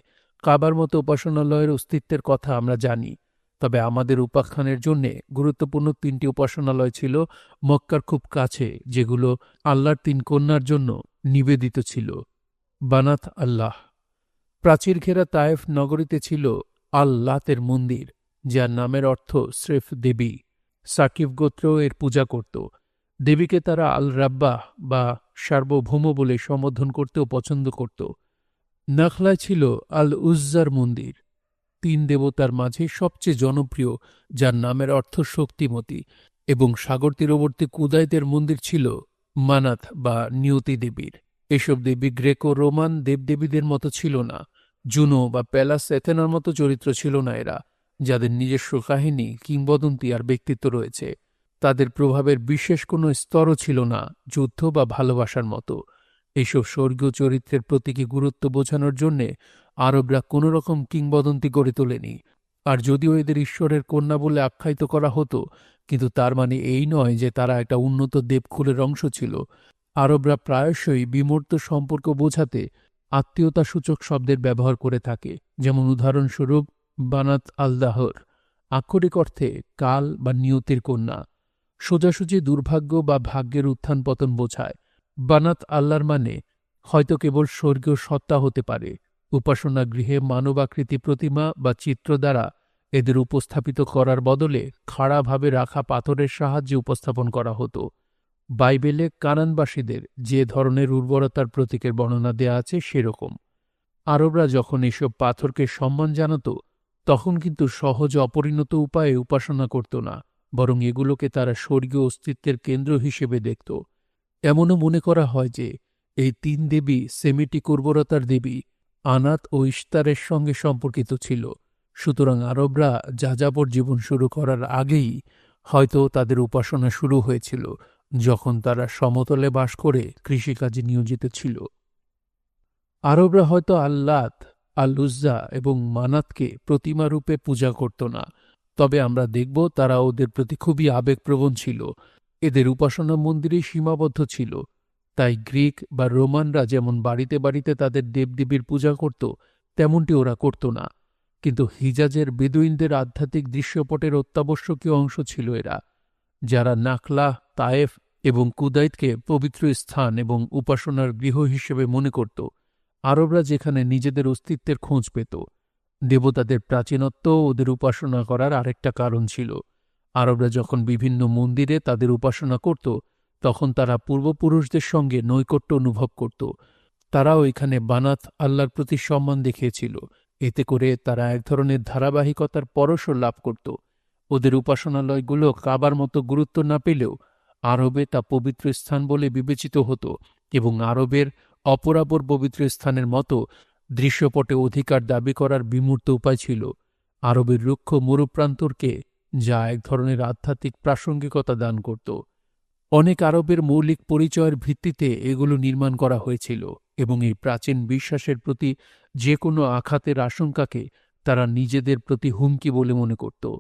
কাবার মতো উপাসনালয়ের অস্তিত্বের কথা আমরা জানি। তবে আমাদের উপাখ্যানের জন্যে গুরুত্বপূর্ণ 3টি উপাসনালয় ছিল মক্কার খুব কাছে, যেগুলো আল্লাহর 3 কন্যার জন্য নিবেদিত ছিল। বানাত আল্লাহ। প্রাচীর ঘেরা তায়েফ নগরীতে ছিল আল লাতের মন্দির, যার নামের অর্থ স্রেফ দেবী। সাকিব গোত্র এর পূজা করত। দেবীকে তারা আল রাব্বাহ বা সার্বভৌম বলে সম্বোধন করতেও পছন্দ করত। নাখলায় ছিল আল উজ্জার মন্দির, 3 দেবতার মাঝে সবচেয়ে জনপ্রিয়, যার নামের অর্থ শক্তিমতী। এবং সাগর তীরবর্তী কুদাইতের মন্দির ছিল মানাত বা নিয়তি দেবীর। এসব দেবী গ্রেকো রোমান দেবদেবীদের মতো ছিল না। জুনো বা প্যালাস এথেনার মতো চরিত্র ছিল না এরা, যাদের নিজস্ব কাহিনী, কিংবদন্তি আর ব্যক্তিত্ব রয়েছে। তাদের প্রভাবের বিশেষ কোনো স্তরও ছিল না যুদ্ধ বা ভালোবাসার মতো। এইসব স্বর্গীয় চরিত্রের প্রতীকী গুরুত্ব বোঝানোর জন্যে আরবরা কোনো রকম কিংবদন্তি গড়ে তোলেনি। আর যদিও এদের ঈশ্বরের কন্যা বলে আখ্যায়িত করা হতো, কিন্তু তার মানে এই নয় যে তারা একটা উন্নত দেবকুলের অংশ ছিল। আরবরা প্রায়শই বিমূর্ত সম্পর্ক বোঝাতে আত্মীয়তাসূচক শব্দের ব্যবহার করে থাকে, যেমন উদাহরণস্বরূপ বানাত আল্লাহর, আক্ষরিক অর্থে কাল বা নিয়তির কন্যা, সোজাসুজি দুর্ভাগ্য বা ভাগ্যের উত্থান পতন বোঝায়। বানাত আল্লাহর মানে হয়তো কেবল স্বর্গীয় সত্তা হতে পারে। উপাসনা গৃহে মানবাকৃতি প্রতিমা বা চিত্র দ্বারা এদের উপস্থাপিত করার বদলে খাড়াভাবে রাখা পাথরের সাহায্যে উপস্থাপন করা হতো। বাইবেলে কানানবাসীদের যে ধরনের উর্বরতার প্রতীকের বর্ণনা দেয়া আছে সেরকম। আরবরা যখন এসব পাথরকে সম্মান জানাত, তখন কিন্তু সহজ অপরিণত উপায়ে উপাসনা করত না, বরং এগুলোকে তারা স্বর্গীয় অস্তিত্বের কেন্দ্র হিসেবে দেখত। এমনও মনে করা হয় যে এই তিন দেবী সেমিটিক উর্বরতার দেবী আনাত ও ইশতারের সঙ্গে সম্পর্কিত ছিল। সুতরাং আরবরা যাযাবর জীবন শুরু করার আগেই হয়তো তাদের উপাসনা শুরু হয়েছিল, যখন তারা সমতলে বাস করে কৃষিকাজে নিয়োজিত ছিল। আরবরা হয়তো আল্লাত, আল-উজ্জা এবং মানাতকে প্রতিমারূপে পূজা করত না, তবে আমরা দেখব তারা ওদের প্রতি খুবই আবেগপ্রবণ ছিল। এদের উপাসনা মন্দিরেই সীমাবদ্ধ ছিল। তাই গ্রিক বা রোমানরা যেমন বাড়িতে বাড়িতে তাদের দেবদেবীর পূজা করত, তেমনটি ওরা করত না। কিন্তু হিজাজের বেদুইনদের আধ্যাত্মিক দৃশ্যপটের অত্যাবশ্যকীয় অংশ ছিল এরা, যারা নাখলা, তায়েফ এবং কুদাইতকে পবিত্র স্থান এবং উপাসনার গৃহ হিসেবে মনে করত। আরবরা যেখানে নিজেদের অস্তিত্বের খোঁজ পেত। দেবতাদের প্রাচীনত্ব ওদের উপাসনা করার আরেকটা কারণ ছিল। আরবরা যখন বিভিন্ন মন্দিরে তাদের উপাসনা করত, তখন তারা পূর্বপুরুষদের সঙ্গে নৈকট্য অনুভব করত। তারাও এখানে বানাত আল্লাহর প্রতি সম্মান দেখিয়েছিল। এতে করে তারা এক ধরনের ধারাবাহিকতার পরশও লাভ করত। ওদের উপাসনালয়গুলো কাবার মতো গুরুত্ব না পেলেও আরবে তা পবিত্র স্থান বলে বিবেচিত হতো, এবং আরবের অপরাপর পবিত্র স্থানের মতো দৃশ্যপটে অধিকার দাবি করার বিমূর্ত উপায় ছিল আরবের রুক্ষ মরুপ্রান্তরকে, যা এক ধরনের আধ্যাত্মিক প্রাসঙ্গিকতা দান করত। অনেক আরবের মৌলিক পরিচয়ের ভিত্তিতে এগুলো নির্মাণ করা হয়েছিল, এবং এই প্রাচীন বিশ্বাসের প্রতি যে কোনো আঘাতের আশঙ্কাকে তারা নিজেদের প্রতি হুমকি বলে মনে করত।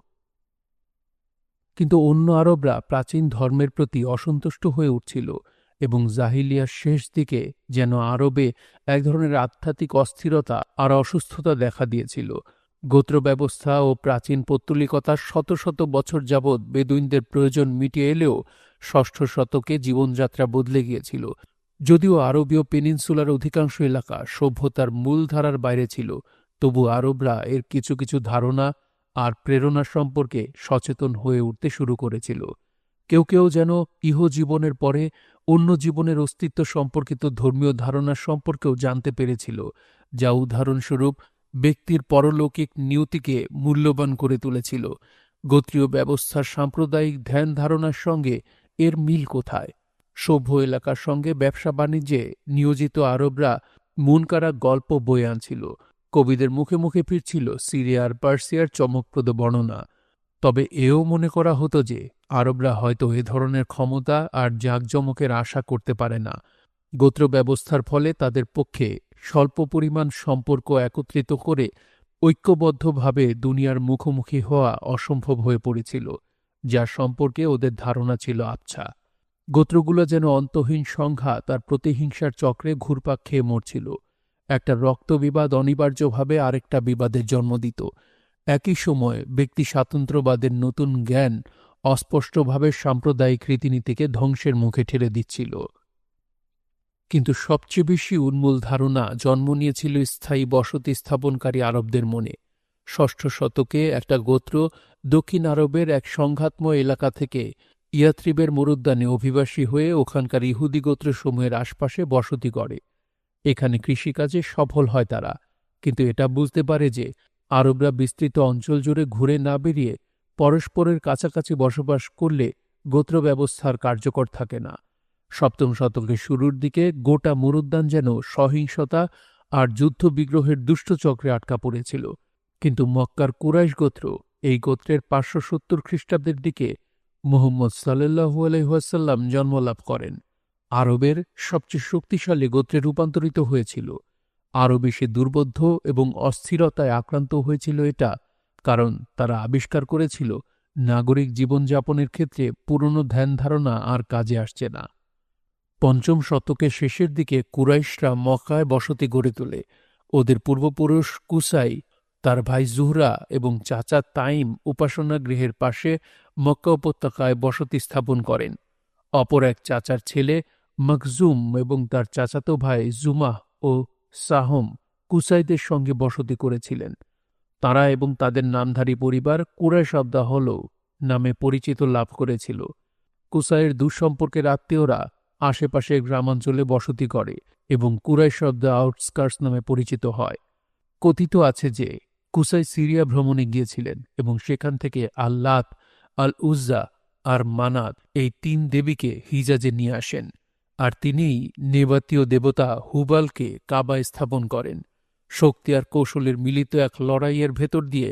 কিন্তু অন্য আরবরা প্রাচীন ধর্মের প্রতি অসন্তুষ্ট হয়ে উঠছিল, এবং জাহিলিয়ার শেষ দিকে যেন আরবে এক ধরনের আধ্যাত্মিক অস্থিরতা আর অসুস্থতা দেখা দিয়েছিল। গোত্র ব্যবস্থা ও প্রাচীন পৌত্তলিকতার শত শত বছর যাবৎ বেদুইনদের প্রয়োজন মিটিয়ে এলেও ষষ্ঠ শতকে জীবনযাত্রা বদলে গিয়েছিল। যদিও আরবীয় পেনিনসুলার অধিকাংশ এলাকা সভ্যতার মূলধারার বাইরে ছিল, তবু আরবরা এর কিছু কিছু ধারণা আর প্রেরণা সম্পর্কে সচেতন হয়ে উঠতে শুরু করেছিল। কেউ কেউ যেন ইহজীবনের পরে অন্য জীবনের অস্তিত্ব সম্পর্কিত ধর্মীয় ধারণা সম্পর্কেও জানতে পেরেছিল, যা উদাহরণস্বরূপ ব্যক্তির পরলৌকিক নিয়তিকে মূল্যবান করে তুলেছিল। গোত্রীয় ব্যবস্থার সাম্প্রদায়িক ধ্যান ধারণার সঙ্গে এর মিল কোথায়? সভ্য এলাকার সঙ্গে ব্যবসা বাণিজ্যে নিয়োজিত আরবরা মনকাড়া গল্প বয়ে আনছিল। কবিদের মুখে মুখে ফিরছিল সিরিয়া আর পার্সিয়ার চমকপ্রদ বর্ণনা। তবে এও মনে করা হতো যে আরবরা হয়তো এ ধরনের ক্ষমতা আর জাঁকজমকের আশা করতে পারে না। গোত্র ব্যবস্থার ফলে তাদের পক্ষে স্বল্প পরিমাণ সম্পর্ক একত্রিত করে ঐক্যবদ্ধভাবে দুনিয়ার মুখোমুখি হওয়া অসম্ভব হয়ে পড়েছিল, যা সম্পর্কে ওদের ধারণা ছিল আবছা। গোত্রগুলো যেন অন্তহীন সংঘাত আর প্রতিহিংসার চক্রে ঘুরপাক খেয়ে মরছিল। একটা রক্তবিবাদ অনিবার্যভাবে আরেকটা বিবাদের জন্ম দিত। একই সময়ে ব্যক্তি স্বাতন্ত্র্যবাদের নতুন জ্ঞান অস্পষ্টভাবে সাম্প্রদায়িক রীতিনীতিকে ধ্বংসের মুখে ঠেলে দিচ্ছিল। কিন্তু সবচেয়ে বেশি উন্মূল ধারণা জন্ম নিয়েছিল স্থায়ী বসতি স্থাপনকারী আরবদের মনে। ষষ্ঠ শতকে একটা গোত্র দক্ষিণ আরবের এক সংঘাতময় এলাকা থেকে ইয়াথ্রিবের মরুদ্যানে অভিবাসী হয়ে ওখানকার ইহুদি গোত্রসমূহের আশপাশে বসতি গড়ে। এখানে কৃষিকাজে সফল হয় তারা, কিন্তু এটা বুঝতে পারে যে আরবরা বিস্তৃত অঞ্চল জুড়ে ঘুরে না বেরিয়ে পরস্পরের কাছাকাছি বসবাস করলে গোত্র ব্যবস্থার কার্যকর থাকে না। সপ্তম শতকের শুরুর দিকে গোটা মরুদ্যান যেন সহিংসতা আর যুদ্ধবিগ্রহের দুষ্টচক্রে আটকা পড়েছিল। কিন্তু মক্কার কুরাইশ গোত্র, এই গোত্রের 570 খ্রিস্টাব্দের দিকে মুহাম্মদ সাল্লাল্লাহু আলাইহি ওয়াসাল্লাম জন্মলাভ করেন। আরবের সবচেয়ে শক্তিশালী গোত্রে রূপান্তরিত হয়েছিল। আরও বেশি দুর্বোধ্য এবং অস্থিরতায় আক্রান্ত হয়েছিল এটা, কারণ তারা আবিষ্কার করেছিল নাগরিক জীবনযাপনের ক্ষেত্রে পুরনো ধ্যান ধারণা আর কাজে আসছে না। পঞ্চম শতকের শেষের দিকে কুরাইশরা মক্কায় বসতি গড়ে তোলে। ওদের পূর্বপুরুষ কুসাই, তার ভাই জুহরা এবং চাচা তাইম উপাসনা গৃহের পাশে মক্কা উপত্যকায় বসতি স্থাপন করেন। অপর এক চাচার ছেলে মখজুম এবং তার চাচাতো ভাই জুমাহ ও সাহম কুসাইদের সঙ্গে বসতি করেছিলেন। তারা এবং তাদের নামধারী পরিবার কুরাইশ অব দ্য হলো নামে পরিচিত লাভ করেছিল। কুসাইয়ের দুঃসম্পর্কের আত্মীয়রা আশেপাশের গ্রামাঞ্চলে বসতি করে এবং কুরাইশ অব দ্য আউটস্কার্টস নামে পরিচিত হয়। কথিত আছে যে কুসাই সিরিয়া ভ্রমণে গিয়েছিলেন এবং সেখান থেকে আল্লাত, আল উজ্জা আর মানাত এই ৩ দেবীকে হিজাজে নিয়ে আসেন, আর তিনিই নেবাতীয় দেবতা হুবালকে কাবায় স্থাপন করেন। শক্তি আর কৌশলের মিলিত এক লড়াইয়ের ভেতর দিয়ে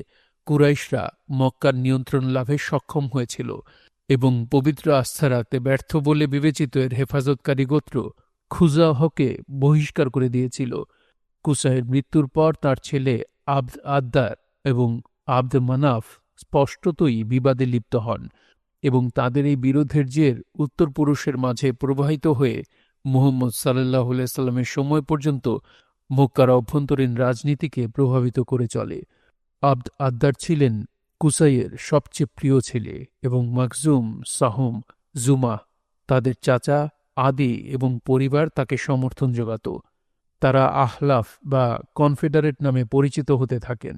কুরাইশরা মক্কার নিয়ন্ত্রণ লাভে সক্ষম হয়েছিল এবং পবিত্র আস্থা রাখতে ব্যর্থ বলে বিবেচিত এর হেফাজতকারী গোত্র খুজাহকে বহিষ্কার করে দিয়েছিল। কুসাইয়ের মৃত্যুর পর তার ছেলে আবদ আদ্দার এবং আবদ মানাফ স্পষ্টতই বিবাদে লিপ্ত হন এবং তাদের এই বিরোধের জের উত্তর পুরুষের মাঝে প্রবাহিত হয়ে মুহাম্মদ সাল্লাল্লাহু আলাইহি সাল্লামের সময় পর্যন্ত মক্কার অভ্যন্তরীণ রাজনীতিকে প্রভাবিত করে চলে। আবদ আদ্দার ছিলেন কুসাইয়ের সবচেয়ে প্রিয় ছেলে এবং মখজুম, সাহম, জুমাহ তাদের চাচা, আদি এবং পরিবার তাকে সমর্থন যোগাত। তারা আহলাফ বা কনফেডারেট নামে পরিচিত হতে থাকেন।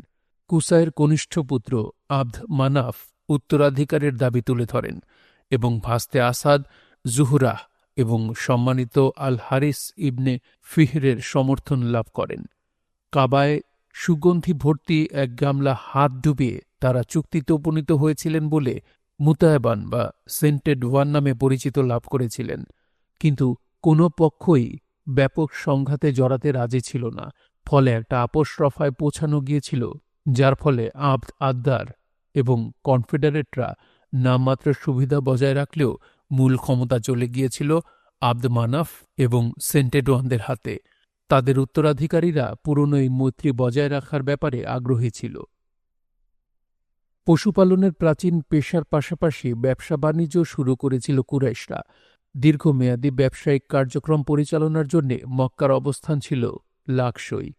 কুসাইয়ের কনিষ্ঠ পুত্র আবদ মানাফ উত্তরাধিকারের দাবি তুলে ধরেন এবং ভাস্তে আসাদ, জুহরাহ এবং সম্মানিত আল হারিস ইবনে ফিহরের সমর্থন লাভ করেন। কাবায় সুগন্ধি ভর্তি এক গামলা হাত ডুবিয়ে তারা চুক্তিতে উপনীত হয়েছিলেন বলে মুতায়বান বা সেন্টেড ওয়ান নামে পরিচিত লাভ করেছিলেন, কিন্তু কোনো পক্ষই ব্যাপক সংঘাতে জড়াতে রাজি ছিল না। ফলে একটা আপোষ রফায় পৌঁছানো গিয়েছিল, যার ফলে আবদ আদ্দার এবং কনফেডারেটরা নামমাত্র সুবিধা বজায় রাখলেও মূল ক্ষমতা চলে গিয়েছিল আবদ মানাফ এবং সেন্টেড ওয়ানদের হাতে। তাদের উত্তরাধিকারীরা পুরনো এই মৈত্রী বজায় রাখার ব্যাপারে আগ্রহী ছিল। পশুপালনের প্রাচীন পেশার পাশাপাশি ব্যবসা বাণিজ্য শুরু করেছিল কুরাইশরা। দীর্ঘমেয়াদী ব্যবসায়িক কার্যক্রম পরিচালনার জন্য মক্কার অবস্থান ছিল লাকসই।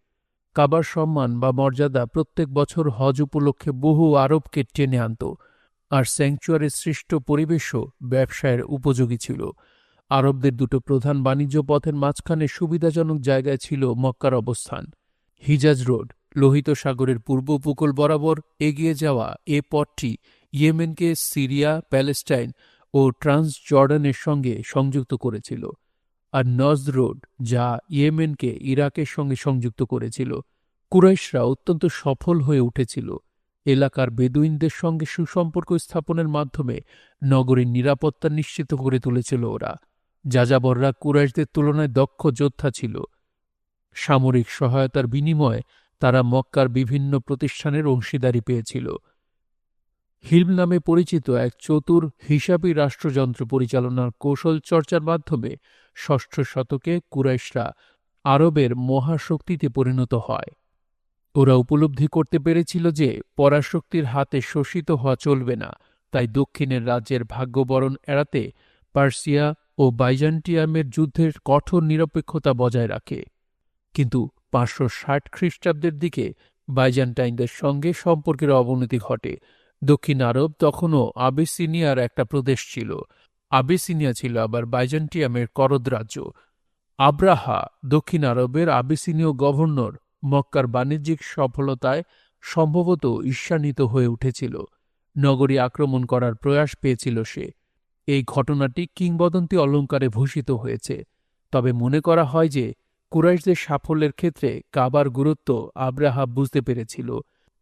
কাবার সম্মান বা মর্যাদা প্রত্যেক বছর হজ উপলক্ষে বহু আরবকে টেনে আনত, আর স্যাংচুয়ারির সৃষ্ট পরিবেশও ব্যবসায়ের উপযোগী ছিল। আরবদের দুটো প্রধান বাণিজ্য পথের মাঝখানে সুবিধাজনক জায়গায় ছিল মক্কার অবস্থান। হিজাজ রোড, লোহিত সাগরের পূর্ব উপকূল বরাবর এগিয়ে যাওয়া এ পথটি ইয়েমেনকে সিরিয়া, প্যালেস্টাইন ও ট্রান্স জর্ডানের সঙ্গে সংযুক্ত করেছিল, আর নজদ রোড যা ইয়েমেনকে ইরাকের সঙ্গে সংযুক্ত করেছিল। কুরাইশরা অত্যন্ত সফল হয়ে উঠেছিল। এলাকার বেদুইনদের সঙ্গে সুসম্পর্ক স্থাপনের মাধ্যমে নগরীর নিরাপত্তা নিশ্চিত করে তুলেছিল ওরা। যাযাবররা কুরাইশদের তুলনায় দক্ষ যোদ্ধা ছিল। সামরিক সহায়তার বিনিময়ে তারা মক্কার বিভিন্ন প্রতিষ্ঠানের অংশীদারি পেয়েছিল। হিলম নামে পরিচিত এক চতুর হিসাবী রাষ্ট্রযন্ত্র পরিচালনার কৌশল চর্চার মাধ্যমে ষষ্ঠ শতকে কুরাইশরা আরবের মহাশক্তিতে পরিণত হয়। ওরা উপলব্ধি করতে পেরেছিল যে পরাশক্তির হাতে শোষিত হওয়া চলবে না, তাই দক্ষিণের রাজ্যের ভাগ্যবরণ এড়াতে পার্সিয়া ও বাইজান্টিয়ামের যুদ্ধের কঠোর নিরপেক্ষতা বজায় রাখে। কিন্তু ৫৬০ খ্রিস্টাব্দের দিকে বাইজান্টাইনদের সঙ্গে সম্পর্কের অবনতি ঘটে। দক্ষিণ আরব তখনও আবিসিনিয়ার একটা প্রদেশ ছিল। আবিসিনিয়া ছিল আবার বাইজান্টিয়ামের করদ রাজ্য। আব্রাহা, দক্ষিণ আরবের আবিসিনীয় গভর্নর, মক্কার বাণিজ্যিক সফলতায় সম্ভবত ঈর্ষান্বিত হয়ে উঠেছিল। নগরী আক্রমণ করার প্রয়াস পেয়েছিল সে। এই ঘটনাটি কিংবদন্তি অলঙ্কারে ভূষিত হয়েছে। তবে মনে করা হয় যে কুরাইশদের সাফল্যের ক্ষেত্রে কাবার গুরুত্ব আব্রাহা বুঝতে পেরেছিল।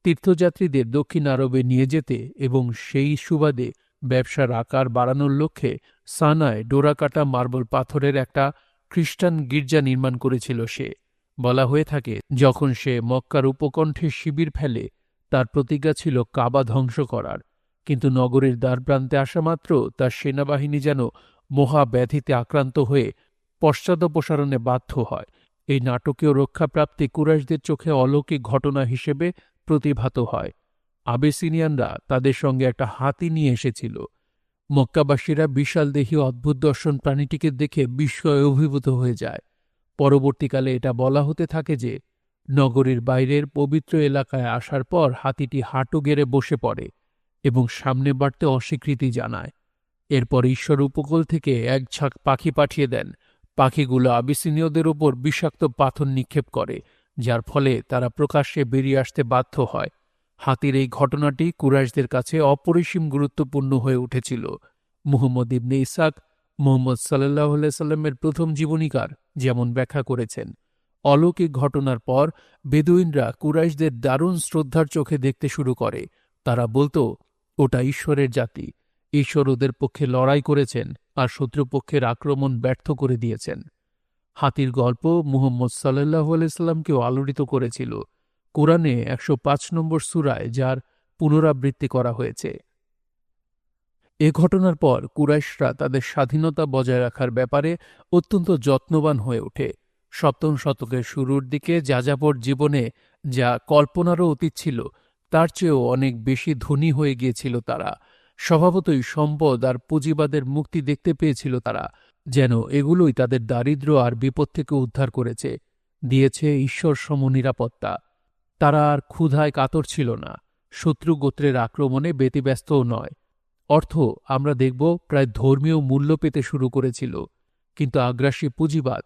তীর্থযাত্রীদের দক্ষিণ আরবে নিয়ে যেতে এবং সেই সুবাদে ব্যবসার আকার বাড়ানোর লক্ষ্যে সানায় ডোরাকাটা মার্বল পাথরের একটা খ্রিস্টান গির্জা নির্মাণ করেছিল সে। বলা হয়ে থাকে, যখন সে মক্কার উপকণ্ঠে শিবির ফেলে তার প্রতিজ্ঞা ছিল কাবা ধ্বংস করার, কিন্তু নগরীর দ্বারপ্রান্তে আসা মাত্র তার সেনাবাহিনী যেন মহাব্যাধিতে আক্রান্ত হয়ে পশ্চাদপসারণে বাধ্য হয়। এই নাটকীয় রক্ষাপ্রাপ্তি কুরাইশদের চোখে অলৌকিক ঘটনা হিসেবে প্রতিভাত হয়। আবেসিনিয়ানরা তাদের সঙ্গে একটা হাতি নিয়ে এসেছিল। মক্কাবাসীরা বিশাল দেহী অদ্ভুত দর্শন প্রাণীটিকে দেখে বিস্ময়ে অভিভূত হয়ে যায়। পরবর্তীকালে এটা বলা হতে থাকে যে নগরীর বাইরের পবিত্র এলাকায় আসার পর হাতিটি হাঁটু গেড়ে বসে পড়ে এবং সামনে বাড়তে অস্বীকৃতি জানায়। এরপর ঈশ্বর উপকূল থেকে এক ঝাঁক পাখি পাঠিয়ে দেন। পাখিগুলো আবিসিনীয়দের ওপর বিষাক্ত পাথর নিক্ষেপ করে, যার ফলে তারা প্রকাশ্যে বেরিয়ে আসতে বাধ্য হয়। হাতির এই ঘটনাটি কুরাইশদের কাছে অপরিসীম গুরুত্বপূর্ণ হয়ে উঠেছিল। মুহাম্মদ ইবনে ইসহাক মুহাম্মদ সাল্লাল্লাহু আলাইহি সাল্লামের প্রথম জীবনীকার যেমন ব্যাখ্যা করেছেন, অলৌকিক ঘটনার পর বেদুইনরা কুরাইশদের দারুণ শ্রদ্ধার চোখে দেখতে শুরু করে। তারা বলতো, ওটা ঈশ্বরের জাতি, ঈশ্বর ওদের পক্ষে লড়াই করেছেন আর শত্রুপক্ষের আক্রমণ ব্যর্থ করে দিয়েছেন। হাতির গল্প মুহাম্মদ সাল্লাল্লাহু আলাইহি সাল্লামকেও আলোড়িত করেছিল। কোরআনে ১০৫ নম্বর সূরায় যার পুনরাবৃত্তি করা হয়েছে। এ ঘটনার পর কুরাইশরা তাদের স্বাধীনতা বজায় রাখার ব্যাপারে অত্যন্ত যত্নবান হয়ে ওঠে। সপ্তম শতকের শুরুর দিকে যাযাবর জীবনে যা কল্পনারও অতীত ছিল, তার চেয়েও অনেক বেশি ধনী হয়ে গিয়েছিল তারা। স্বভাবতই সম্পদ আর পুঁজিবাদের মুক্তি দেখতে পেয়েছিল তারা, যেন এগুলোই তাদের দারিদ্র্য আর বিপদ থেকে উদ্ধার করেছে, দিয়েছে ঈশ্বর সম নিরাপত্তা। তারা আর ক্ষুধায় কাতর ছিল না, শত্রু গোত্রের আক্রমণে ব্যতিব্যস্তও নয়। অর্থ আমরা দেখব প্রায় ধর্মীয় মূল্য পেতে শুরু করেছিল, কিন্তু আগ্রাসী পুঁজিবাদ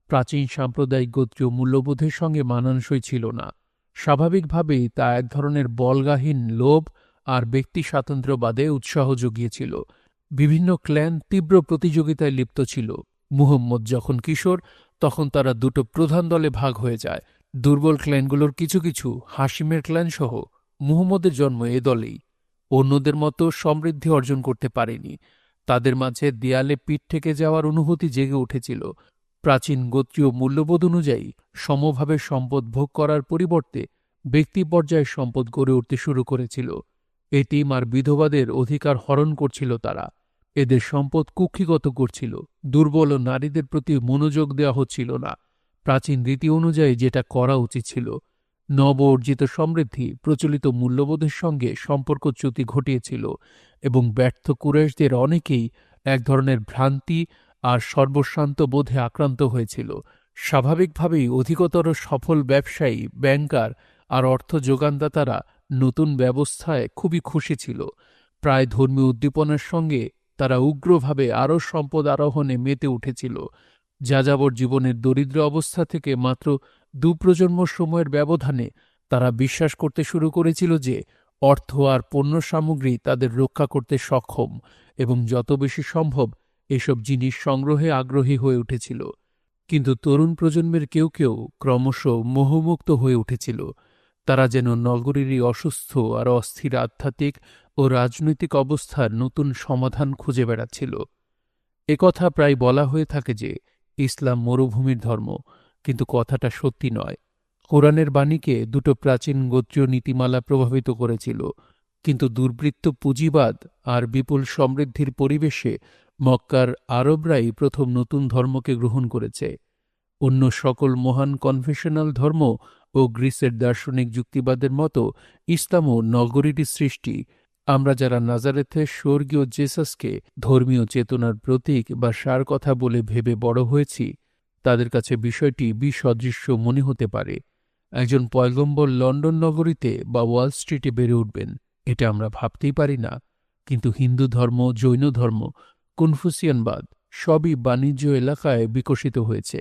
প্রাচীন সাম্প্রদায়িক গোত্রীয় মূল্যবোধের সঙ্গে মানানসই ছিল না। স্বাভাবিকভাবেই তা এক ধরনের বলগাহীন লোভ আর ব্যক্তি স্বাতন্ত্র্যবাদে উৎসাহ জুগিয়েছিল। বিভিন্ন ক্ল্যান তীব্র প্রতিযোগিতায় লিপ্ত ছিল। মুহাম্মদ যখন কিশোর, তখন তারা দুটো প্রধান দলে ভাগ হয়ে যায়। দুর্বল ক্ল্যানগুলোর কিছু কিছু, হাশিমের ক্ল্যানসহ, মুহাম্মদের জন্ম এ দলেই, অন্যদের মতো সমৃদ্ধি অর্জন করতে পারেনি। তাদের মাঝে দেয়ালে পিঠ থেকে যাওয়ার অনুভূতি জেগে উঠেছিল। প্রাচীন গোত্রীয় মূল্যবোধ অনুযায়ী সমভাবে সম্পদ ভোগ করার পরিবর্তে ব্যক্তি পর্যায়ে সম্পদ গড়ে উঠতে শুরু করেছিল। এতিম আর বিধবাদের অধিকার হরণ করছিল তারা, এদের সম্পদ কুক্ষিগত করছিল। দুর্বল ও নারীদের প্রতি মনোযোগ দেওয়া হচ্ছিল না, প্রাচীন রীতি অনুযায়ী যেটা করা উচিত ছিল। নব অর্জিত সমৃদ্ধি প্রচলিত মূল্যবোধের সঙ্গে সম্পর্কচ্যুতি ঘটিয়েছিল এবং ব্যর্থ কুরাইশদের অনেকেই এক ধরনের ভ্রান্তি আর সর্বস্বান্ত বোধে আক্রান্ত হয়েছিল। স্বাভাবিকভাবেই অধিকতর সফল ব্যবসায়ী, ব্যাংকার আর অর্থ যোগানদাতারা নতুন ব্যবস্থায় খুবই খুশি ছিল। প্রায় ধর্মীয় উদ্দীপনার সঙ্গে তারা উগ্রভাবে আরও সম্পদ আরোহণে মেতে উঠেছিল। যাযাবর জীবনের দরিদ্র অবস্থা থেকে মাত্র ২ প্রজন্ম সময়ের ব্যবধানে তারা বিশ্বাস করতে শুরু করেছিল যে অর্থ আর পণ্য সামগ্রী তাদের রক্ষা করতে সক্ষম, এবং যত বেশি সম্ভব এসব জিনিস সংগ্রহে আগ্রহী হয়ে উঠেছিল। কিন্তু তরুণ প্রজন্মের কেউ কেউ ক্রমশ মোহমুক্ত হয়ে উঠেছিল। তারা যেন নগরীরই অসুস্থ আর অস্থির আধ্যাত্মিক ও রাজনৈতিক অবস্থার নতুন সমাধান খুঁজে বেড়াচ্ছিল। একথা প্রায় বলা হয়ে থাকে যে ইসলাম মরুভূমির ধর্ম, কিন্তু কথাটা সত্যি নয়। কোরআনের বাণীকে দুটো প্রাচীন গোত্রীয় নীতিমালা প্রভাবিত করেছিল, কিন্তু দুর্বৃত্ত পুঁজিবাদ আর বিপুল সমৃদ্ধির পরিবেশে মক্কার আরবরাই প্রথম নতুন ধর্মকে গ্রহণ করেছে। অন্য সকল মহান কনফেশনাল ধর্ম ও গ্রিসের দার্শনিক যুক্তিবাদের মতো ইসলামও নগরীরই সৃষ্টি। আমরা যারা নাজারেথের স্বর্গীয় জেসাসকে ধর্মীয় চেতনার প্রতীক বা সার কথা বলে ভেবে বড় হয়েছি, তাদের কাছে বিষয়টি বিসদৃশ্য মনে হতে পারে। একজন পয়গম্বর লন্ডন নগরীতে বা ওয়াল স্ট্রিটে বেড়ে উঠবেন, এটা আমরা ভাবতেই পারি না। কিন্তু হিন্দু ধর্ম, জৈন ধর্ম, কনফুসিয়ানবাদ সবই বাণিজ্য এলাকায় বিকশিত হয়েছে।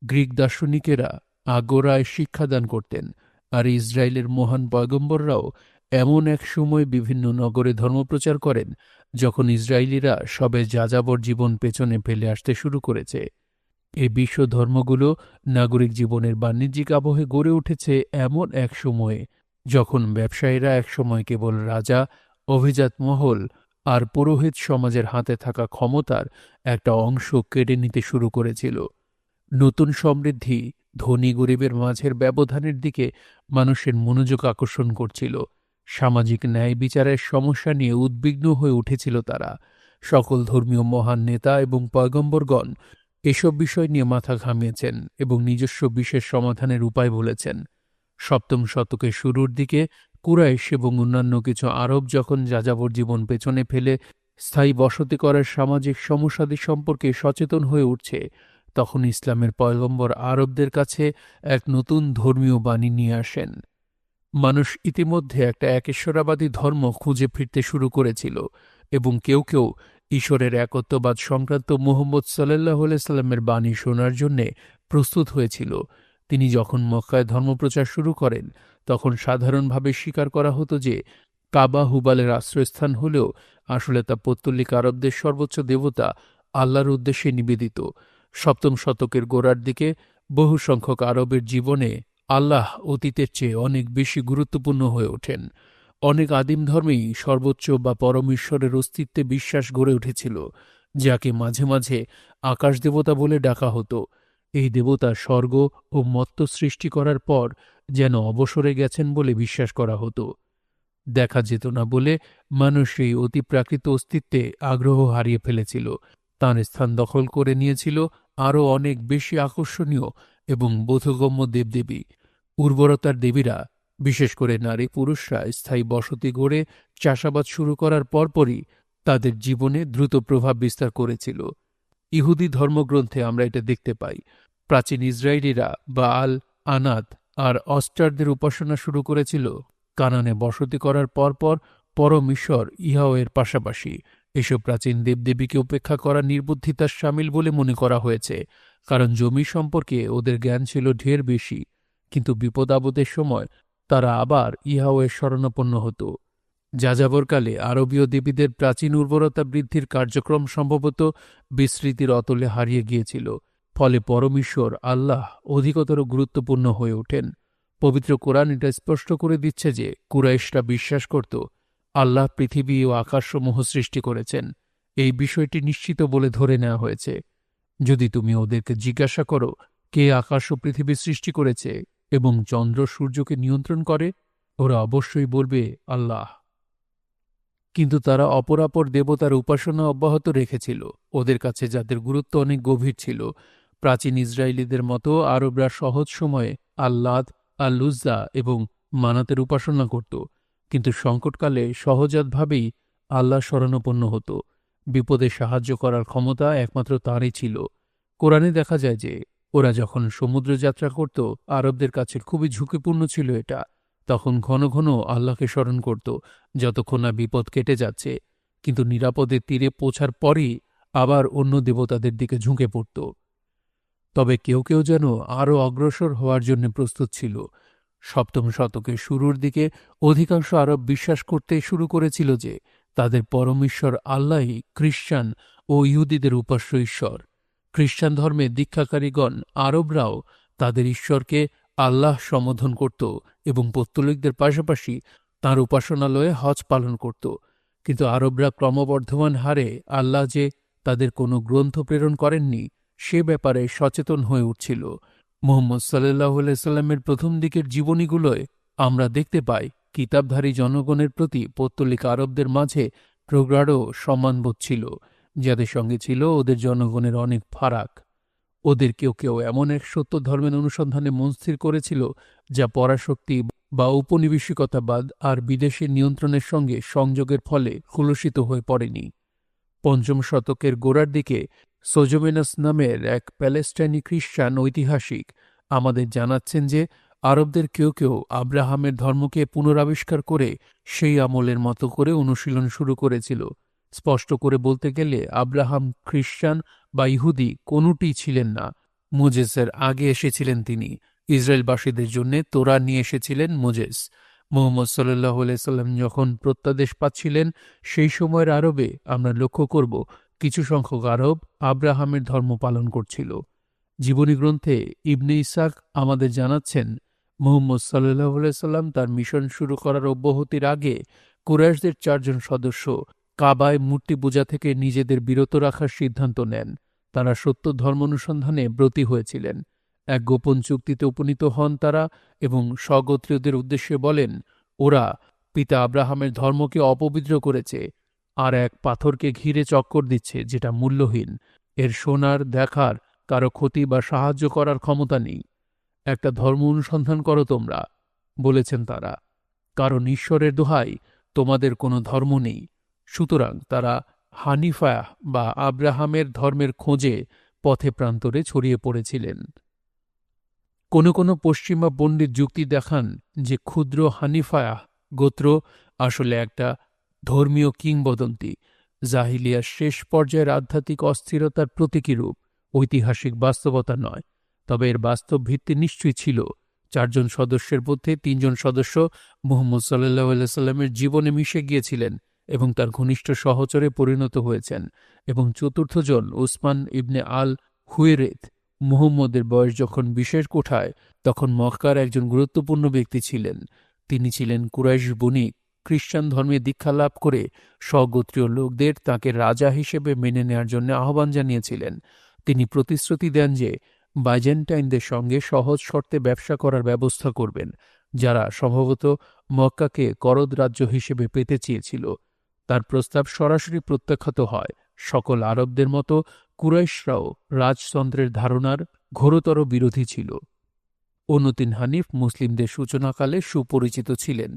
গ্রিক দার্শনিকেরা আগোরায় শিক্ষাদান করতেন, আর ইসরায়েলের মহান পয়গম্বররাও এমন এক সময় বিভিন্ন নগরে ধর্মপ্রচার করেন যখন ইসরায়েলিরা সবে যাযাবর জীবন পেছনে ফেলে আসতে শুরু করেছে। এই বিশ্ব ধর্মগুলো নাগরিক জীবনের বাণিজ্যিক আবহে গড়ে উঠেছে এমন এক সময়ে যখন ব্যবসায়ীরা একসময় কেবল রাজা, অভিজাত মহল আর পুরোহিত সমাজের হাতে থাকা ক্ষমতার একটা অংশ কেড়ে নিতে শুরু করেছিল। নতুন সমৃদ্ধি ধনী গরিবের মাঝের ব্যবধানের দিকে মানুষের মনোযোগ আকর্ষণ করছিল। সামাজিক ন্যায় বিচারের সমস্যা নিয়ে উদ্বিগ্ন হয়ে উঠেছিল তারা। সকল ধর্মীয় মহান নেতা এবং পয়গম্বরগণ এসব বিষয় নিয়ে মাথা ঘামিয়েছেন এবং নিজস্ব বিশেষ সমাধানের উপায় বলেছেন। ৭ম শতকের শুরুর দিকে কুরাইশ এবং অন্যান্য কিছু আরব যখন যাযাবর জীবন পেছনে ফেলে স্থায়ী বসতি করার সামাজিক সমস্যাদি সম্পর্কে সচেতন হয়ে উঠছে, তখন ইসলামের পয়গম্বর আরবদের কাছে এক নতুন ধর্মীয় বাণী নিয়ে আসেন। মানুষ ইতিমধ্যে একটা একেশ্বরাবাদী ধর্ম খুঁজে ফিরতে শুরু করেছিল এবং কেউ কেউ ঈশ্বরের একত্ববাদ সংক্রান্ত মুহাম্মদ সাল্লাল্লাহু আলাইহি সাল্লামের বাণী শোনার জন্যে প্রস্তুত হয়েছিল। তিনি যখন মক্কায় ধর্মপ্রচার শুরু করেন, তখন সাধারণভাবে স্বীকার করা হতো যে কাবা হুবালের আশ্রয়স্থান হলেও আসলে তা পৌত্তলিক আরবদের সর্বোচ্চ দেবতা আল্লাহর উদ্দেশ্যে নিবেদিত। সপ্তম শতকের গোড়ার দিকে বহু সংখ্যক আরবের জীবনে আল্লাহ অতীতের চেয়ে অনেক বেশি গুরুত্বপূর্ণ হয়ে ওঠেন। অনেক আদিম ধর্মেই সর্বোচ্চ বা পরম ঈশ্বরের অস্তিত্বে বিশ্বাস গড়ে উঠেছিল, যাকে মাঝে মাঝে আকাশ দেবতা বলে ডাকা হতো। এই দেবতা স্বর্গ ও মত্ত সৃষ্টি করার পর যেন অবসরে গেছেন বলে বিশ্বাস করা হতো। দেখা যেত না বলে মানুষ এই অতিপ্রাকৃত অস্তিত্বে আগ্রহ হারিয়ে ফেলেছিল। তাঁর স্থান দখল করে নিয়েছিল আরও অনেক বেশি আকর্ষণীয় এবং বোধগম্য দেবদেবী। উর্বরতার দেবীরা, বিশেষ করে নারী পুরুষরা স্থায়ী বসতি গড়ে চাষাবাদ শুরু করার পরপরই তাদের জীবনে দ্রুত প্রভাব বিস্তার করেছিল। ইহুদি ধর্মগ্রন্থে আমরা এটা দেখতে পাই। প্রাচীন ইসরায়েলিরা বাআল, আনাত আর অস্টারদের উপাসনা শুরু করেছিল কানানে বসতি করার পরপর পরম ঈশ্বর ইহাওয়ের পাশাপাশি। এসব প্রাচীন দেবদেবীকে উপেক্ষা করা নির্বুদ্ধিতার শামিল বলে মনে করা হয়েছে, কারণ জমি সম্পর্কে ওদের জ্ঞান ছিল ঢের বেশি। কিন্তু বিপদ আপদের সময় তারা আবার ইহাওয়ের শরণাপন্ন হতো। যাযাবরকালে আরবীয় দেবীদের প্রাচীন উর্বরতা বৃদ্ধির কার্যক্রম সম্ভবত বিস্মৃতির অতলে হারিয়ে গিয়েছিল। ফলে পরমেশ্বর আল্লাহ অধিকতর গুরুত্বপূর্ণ হয়ে ওঠেন। পবিত্র কোরআন এটা স্পষ্ট করে দিচ্ছে যে কুরাইশরা বিশ্বাস করত আল্লাহ পৃথিবী ও আকাশসমূহ সৃষ্টি করেছেন। এই বিষয়টি নিশ্চিত বলে ধরে নেওয়া হয়েছে। যদি তুমি ওদেরকে জিজ্ঞাসা করো কে আকাশ ও পৃথিবী সৃষ্টি করেছে এবং চন্দ্র সূর্যকে নিয়ন্ত্রণ করে, ওরা অবশ্যই বলবে আল্লাহ। কিন্তু তারা অপরাপর দেবতার উপাসনা অব্যাহত রেখেছিল, ওদের কাছে যাদের গুরুত্ব অনেক গভীর ছিল। প্রাচীন ইসরায়েলিদের মতো আরবরা সহজ সময়ে আল্লাত, আল-উজ্জা এবং মানাতের উপাসনা করত, কিন্তু সংকটকালে সহজাতভাবেই আল্লাহ শরণাপন্ন হতো। বিপদে সাহায্য করার ক্ষমতা একমাত্র তাঁরই ছিল। কোরআনে দেখা যায় যে ওরা যখন সমুদ্র যাত্রা করত, আরবদের কাছে খুবই ঝুঁকিপূর্ণ ছিল এটা। তখন ঘন ঘন আল্লাহকে স্মরণ করত যতক্ষণ না বিপদ কেটে যাচ্ছে, কিন্তু নিরাপদে তীরে পৌঁছার পরই আবার অন্য দেবতাদের দিকে ঝুঁকে পড়ত। তবে কেউ কেউ যেন আরও অগ্রসর হওয়ার জন্য প্রস্তুত ছিল। সপ্তম শতকের শুরুর দিকে অধিকাংশ আরব বিশ্বাস করতে শুরু করেছিল যে তাদের পরম ঈশ্বর আল্লাহই খ্রিস্টান ও ইহুদিদের উপাস্য ঈশ্বর। খ্রিস্টান ধর্মে দীক্ষাকারীগণ আরবরাও তাদের ঈশ্বরকে আল্লাহ সম্বোধন করত এবং পৌত্তলিকদের পাশাপাশি তাঁর উপাসনালয়ে হজ পালন করত। কিন্তু আরবরা ক্রমবর্ধমান হারে আল্লাহ যে তাদের কোনো গ্রন্থ প্রেরণ করেননি সে ব্যাপারে সচেতন হয়ে উঠছিল। মুহাম্মদ সাল্লাল্লাহু আলাইহি সাল্লামের প্রথম দিকের জীবনীগুলোয় আমরা দেখতে পাই কিতাবধারী জনগণের প্রতি পৌত্তলিক আরবদের মাঝে প্রগাঢ় সম্মানবোধ ছিল, যাদের সঙ্গে ছিল ওদের জনগণের অনেক ফারাক। ওদের কেউ কেউ এমন এক সত্য ধর্মের অনুসন্ধানে মন স্থির করেছিল যা পরাশক্তি বা উপনিবেশিকতাবাদ আর বিদেশের নিয়ন্ত্রণের সঙ্গে সংযোগের ফলে কলুষিত হয়ে পড়েনি। পঞ্চম শতকের গোড়ার দিকে সোজোমেনাস নামের এক প্যালেস্টাইনি খ্রিস্টান ঐতিহাসিক আমাদের জানাচ্ছেন যে আরবদের কেউ কেউ আব্রাহামের ধর্মকে পুনরাবিষ্কার করে সেই আমলের মতো করে অনুশীলন শুরু করেছিল। স্পষ্ট করে বলতে গেলে আব্রাহাম খ্রিস্টান বা ইহুদি কোনোটিই ছিলেন না। মোজেসের আগে এসেছিলেন তিনি। ইসরায়েলবাসীদের জন্য তোরা নিয়ে এসেছিলেন মোজেস। মুহাম্মদ সাল্লাল্লাহু আলাইহি সাল্লাম যখন প্রত্যাদেশ পাচ্ছিলেন সেই সময়ের আরবে আমরা লক্ষ্য করব কিছু সংখ্যক আরব আব্রাহামের ধর্ম পালন করছিল। জীবনী গ্রন্থে ইবনে ইসহাক আমাদের জানাচ্ছেন মুহাম্মদ সাল্লাল্লাহু আলাইহি সাল্লাম তার মিশন শুরু করার অব্যাহতির আগে কুরাইশদের 4 জন সদস্য কাবায় মূর্তি পূজা থেকে নিজেদের বিরত রাখার সিদ্ধান্ত নেন। তারা সত্য ধর্ম অনুসন্ধানে ব্রতী হয়েছিলেন। এক গোপন চুক্তিতে উপনীত হন তারা এবং স্বগোত্রীয়দের উদ্দেশ্যে বলেন, ওরা পিতা আব্রাহামের ধর্মকে অপবিত্র করেছে আর এক পাথরকে ঘিরে চক্কর দিচ্ছে যেটা মূল্যহীন। এর শোনার, দেখার, কারো ক্ষতি বা সাহায্য করার ক্ষমতা নেই। একটা ধর্ম অনুসন্ধান করো তোমরা, বলেছেন তারা। কারণ ঈশ্বরের দোহাই তোমাদের কোনো ধর্ম নেই। সুতরাং তারা হানিফা বা আব্রাহামের ধর্মের খোঁজে পথে প্রান্তরে ছড়িয়ে পড়েছিলেন। কোনো কোনো পশ্চিমা পণ্ডিত যুক্তি দেখান যে ক্ষুদ্র হানিফায়াহ গোত্র আসলে একটা ধর্মীয় কিংবদন্তি, জাহিলিয়ার শেষ পর্যায়ের আধ্যাত্মিক অস্থিরতার প্রতীকী রূপ, ঐতিহাসিক বাস্তবতা নয়। তবে এর বাস্তব ভিত্তি নিশ্চয়ই ছিল। 4 জন সদস্যের মধ্যে 3 জন সদস্য মুহাম্মদ সাল্লাল্লাহু আলাইহি সাল্লামের জীবনে মিশে গিয়েছিলেন এবং তার ঘনিষ্ঠ সহচরে পরিণত হয়েছেন, এবং চতুর্থ জন উসমান ইবনে আল হুয়রেত মুহাম্মদের বয়স যখন বিশেষ কোঠায়, তখন মক্কার একজন গুরুত্বপূর্ণ ব্যক্তি ছিলেন। তিনি ছিলেন কুরাইশ বণিক। খ্রিস্টান ধর্মে দীক্ষা লাভ করে স্বগোত্রীয় লোকদের তাকে রাজা হিসেবে মেনে নেওয়ার জন্য আহ্বান জানিয়েছিলেন। তিনি প্রতিশ্রুতি দেন যে বাইজেন্টাইনদের সঙ্গে সহজ শর্তে ব্যবসা করার ব্যবস্থা করবেন, যারা সম্ভবত মক্কাকে করদ রাজ্য হিসেবে পেতে চেয়েছিল। তার প্রস্তাব সরাসরি প্রত্যাখ্যাত হয়। সকল আরবদের মতো কুরাইশরাও রাজতন্ত্রের ধারণার ঘোরতর বিরোধী ছিল। অন্যতিন হানিফ মুসলিমদের সূচনাকালে সুপরিচিত ছিলেন।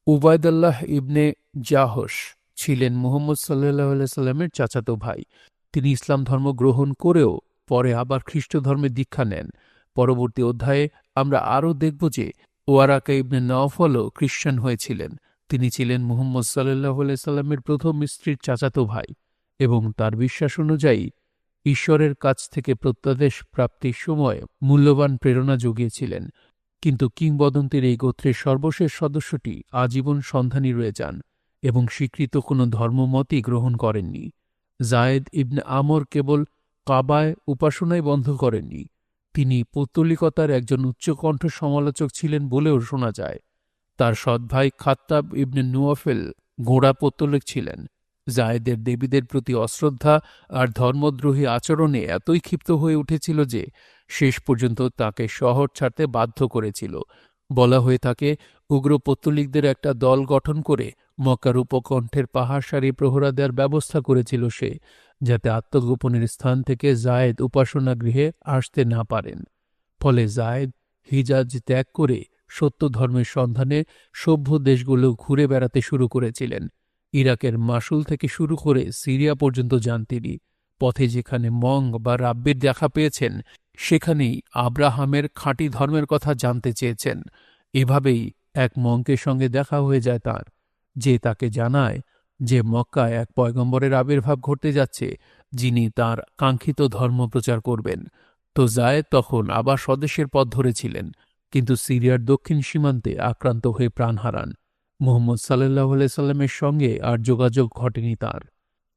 উবায়দুল্লাহ ইবনে জাহশ ছিলেন মুহাম্মদ সাল্লাল্লাহু আলাইহি সাল্লামের চাচাতো ভাই। তিনি ইসলাম ধর্ম গ্রহণ করেও পরে আবার খ্রিস্ট ধর্মে দীক্ষা নেন। পরবর্তী অধ্যায়ে আমরা আরও দেখব যে ওয়ারাকা ইবনে নওফলও খ্রিস্টান হয়েছিলেন। তিনি ছিলেন মুহাম্মদ সাল্লাল্লাহু আলাইহি সাল্লামের প্রথম স্ত্রীর চাচাতো ভাই এবং তার বিশ্বাস অনুযায়ী ঈশ্বরের কাছ থেকে প্রত্যাদেশ প্রাপ্তির সময় মূল্যবান প্রেরণা জুগিয়েছিলেন। কিন্তু কিংবদন্তির এই গোত্রের সর্বশেষ সদস্যটি আজীবন সন্ধানী রয়ে যান এবং স্বীকৃত কোনো ধর্মমতই গ্রহণ করেননি। জায়েদ ইবনে আমর কেবল কাবায় উপাসনাই বন্ধ করেননি, তিনি পৌত্তলিকতার একজন উচ্চকণ্ঠ সমালোচক ছিলেন বলেও শোনা যায়। তার সৎ ভাই খাত্তাব ইবনে নুয়াফেল গোঁড়া পৌত্তলিক ছিলেন। জায়েদের দেবীদের প্রতি অশ্রদ্ধা আর ধর্মদ্রোহী আচরণে এতই ক্ষিপ্ত হয়ে উঠেছিল যে শেষ পর্যন্ত তাকে শহর ছাড়তে বাধ্য করেছিল। বলা হয়ে থাকে, উগ্র পৌত্তলিকদের একটা দল গঠন করে মক্কার উপকণ্ঠের পাহাড় সারি প্রহরা দেওয়ার ব্যবস্থা করেছিল সে, যাতে আত্মগোপনের স্থান থেকে জায়েদ উপাসনা গৃহে আসতে না পারেন। ফলে জায়েদ হিজাজ ত্যাগ করে সত্য ধর্মের সন্ধানে সভ্য দেশগুলো ঘুরে বেড়াতে শুরু করেছিলেন। ইরাকের মাসুল থেকে শুরু করে সিরিয়া পর্যন্ত যান তিনি। পথে যেখানে মং বা রাব্বির দেখা পেয়েছেন, সেখানেই আব্রাহামের খাঁটি ধর্মের কথা জানতে চেয়েছেন। এভাবেই এক মঙ্কের সঙ্গে দেখা হয়ে যায় তার, যে তাকে জানায় যে মক্কায় এক পয়গম্বরের আবির্ভাব ঘটতে যাচ্ছে, যিনি তার কাঙ্ক্ষিত ধর্ম প্রচার করবেন। তো জায়েদ তখন আবার স্বদেশের পথ ধরেছিলেন, কিন্তু সিরিয়ার দক্ষিণ সীমান্তে আক্রান্ত হয়ে প্রাণ হারান। মুহাম্মদ সাল্লাল্লাহু আলাইহি সাল্লামের সঙ্গে আর যোগাযোগ ঘটেনি তার।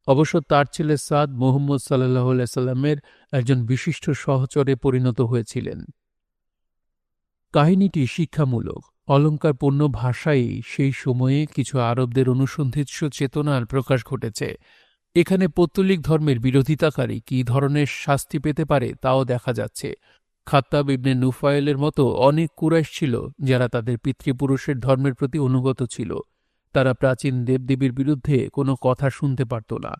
অবশ্য তার ছেলে সাদ মুহাম্মদ সাল্লাল্লাহু আলাইহি সাল্লামের একজন বিশিষ্ট সহচরে পরিণত হয়েছিলেন। কাহিনীটি শিক্ষামূলক, অলঙ্কারপূর্ণ ভাষায় সেই সময়ে কিছু আরবদের অনুসন্ধিৎস চেতনার প্রকাশ ঘটেছে। এখানে পৌত্তলিক ধর্মের বিরোধিতাকারী কী ধরনের শাস্তি পেতে পারে তাও দেখা যাচ্ছে। খাত্তাব ইবনে নুফাইলের মতো অনেক কুরাইশ ছিল যারা তাদের পিতৃপুরুষের ধর্মের প্রতি অনুগত ছিল। তারা প্রাচীন দেবদেবীর বিরুদ্ধে কোনো কথা শুনতে পারত না।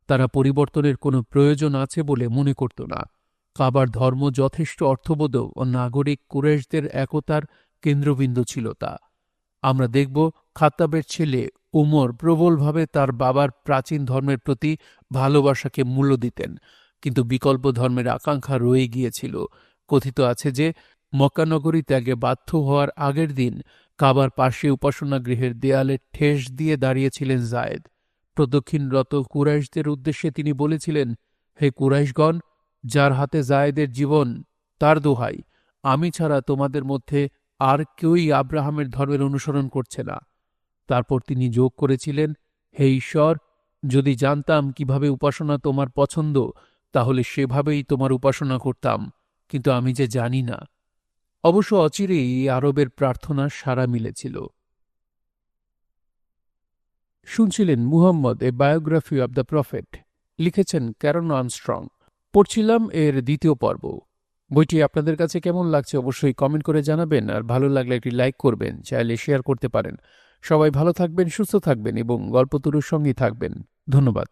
তারা পরিবর্তনের কোনো প্রয়োজন আছে বলে মনে করত না। কাবার ধর্ম যথেষ্ট অর্থবোধক ও নাগরিক কুরাইশদের একতার কেন্দ্রবিন্দু ছিল তা। আমরা দেখব খাত্তাবের ছেলে উমর প্রবলভাবে তার বাবার প্রাচীন ধর্মের প্রতি ভালোবাসাকে মূল্য দিতেন, কিন্তু বিকল্প ধর্মের আকাঙ্ক্ষা রয়ে গিয়েছিল। কথিত আছে যে মক্কানগরী ত্যাগে বাধ্য হওয়ার আগের দিন কাবার পাশে উপাসনা গৃহের দেয়ালে ঠেস দিয়ে দাঁড়িয়েছিলেন জায়েদ। প্রদক্ষিণরত কুরাইশদের উদ্দেশ্যে তিনি বলেছিলেন, হে কুরাইশগণ, যার হাতে জায়েদের জীবন, তার দোহাই, আমি ছাড়া তোমাদের মধ্যে আর কেউই আব্রাহামের ধর্মের অনুসরণ করছে না। তারপর তিনি যোগ করেছিলেন, হে ঈশ্বর, যদি জানতাম কিভাবে উপাসনা তোমার পছন্দ, তাহলে সেভাবেই তোমার উপাসনা করতাম, কিন্তু আমি যে জানি না। অবশ্য অচিরেই আরবের প্রার্থনা সাড়া মিলেছিল। শুনছিলেন Muhammad, a biography of the prophet, লিখেছেন ক্যারন আর্মস্ট্রং। পড়ছিলাম এর দ্বিতীয় পর্ব। বইটি আপনাদের কাছে কেমন লাগছে অবশ্যই কমেন্ট করে জানাবেন, আর ভালো লাগলে একটি লাইক করবেন, চাইলে শেয়ার করতে পারেন। সবাই ভালো থাকবেন, সুস্থ থাকবেন এবং গল্পতরুর সঙ্গেই থাকবেন। ধন্যবাদ।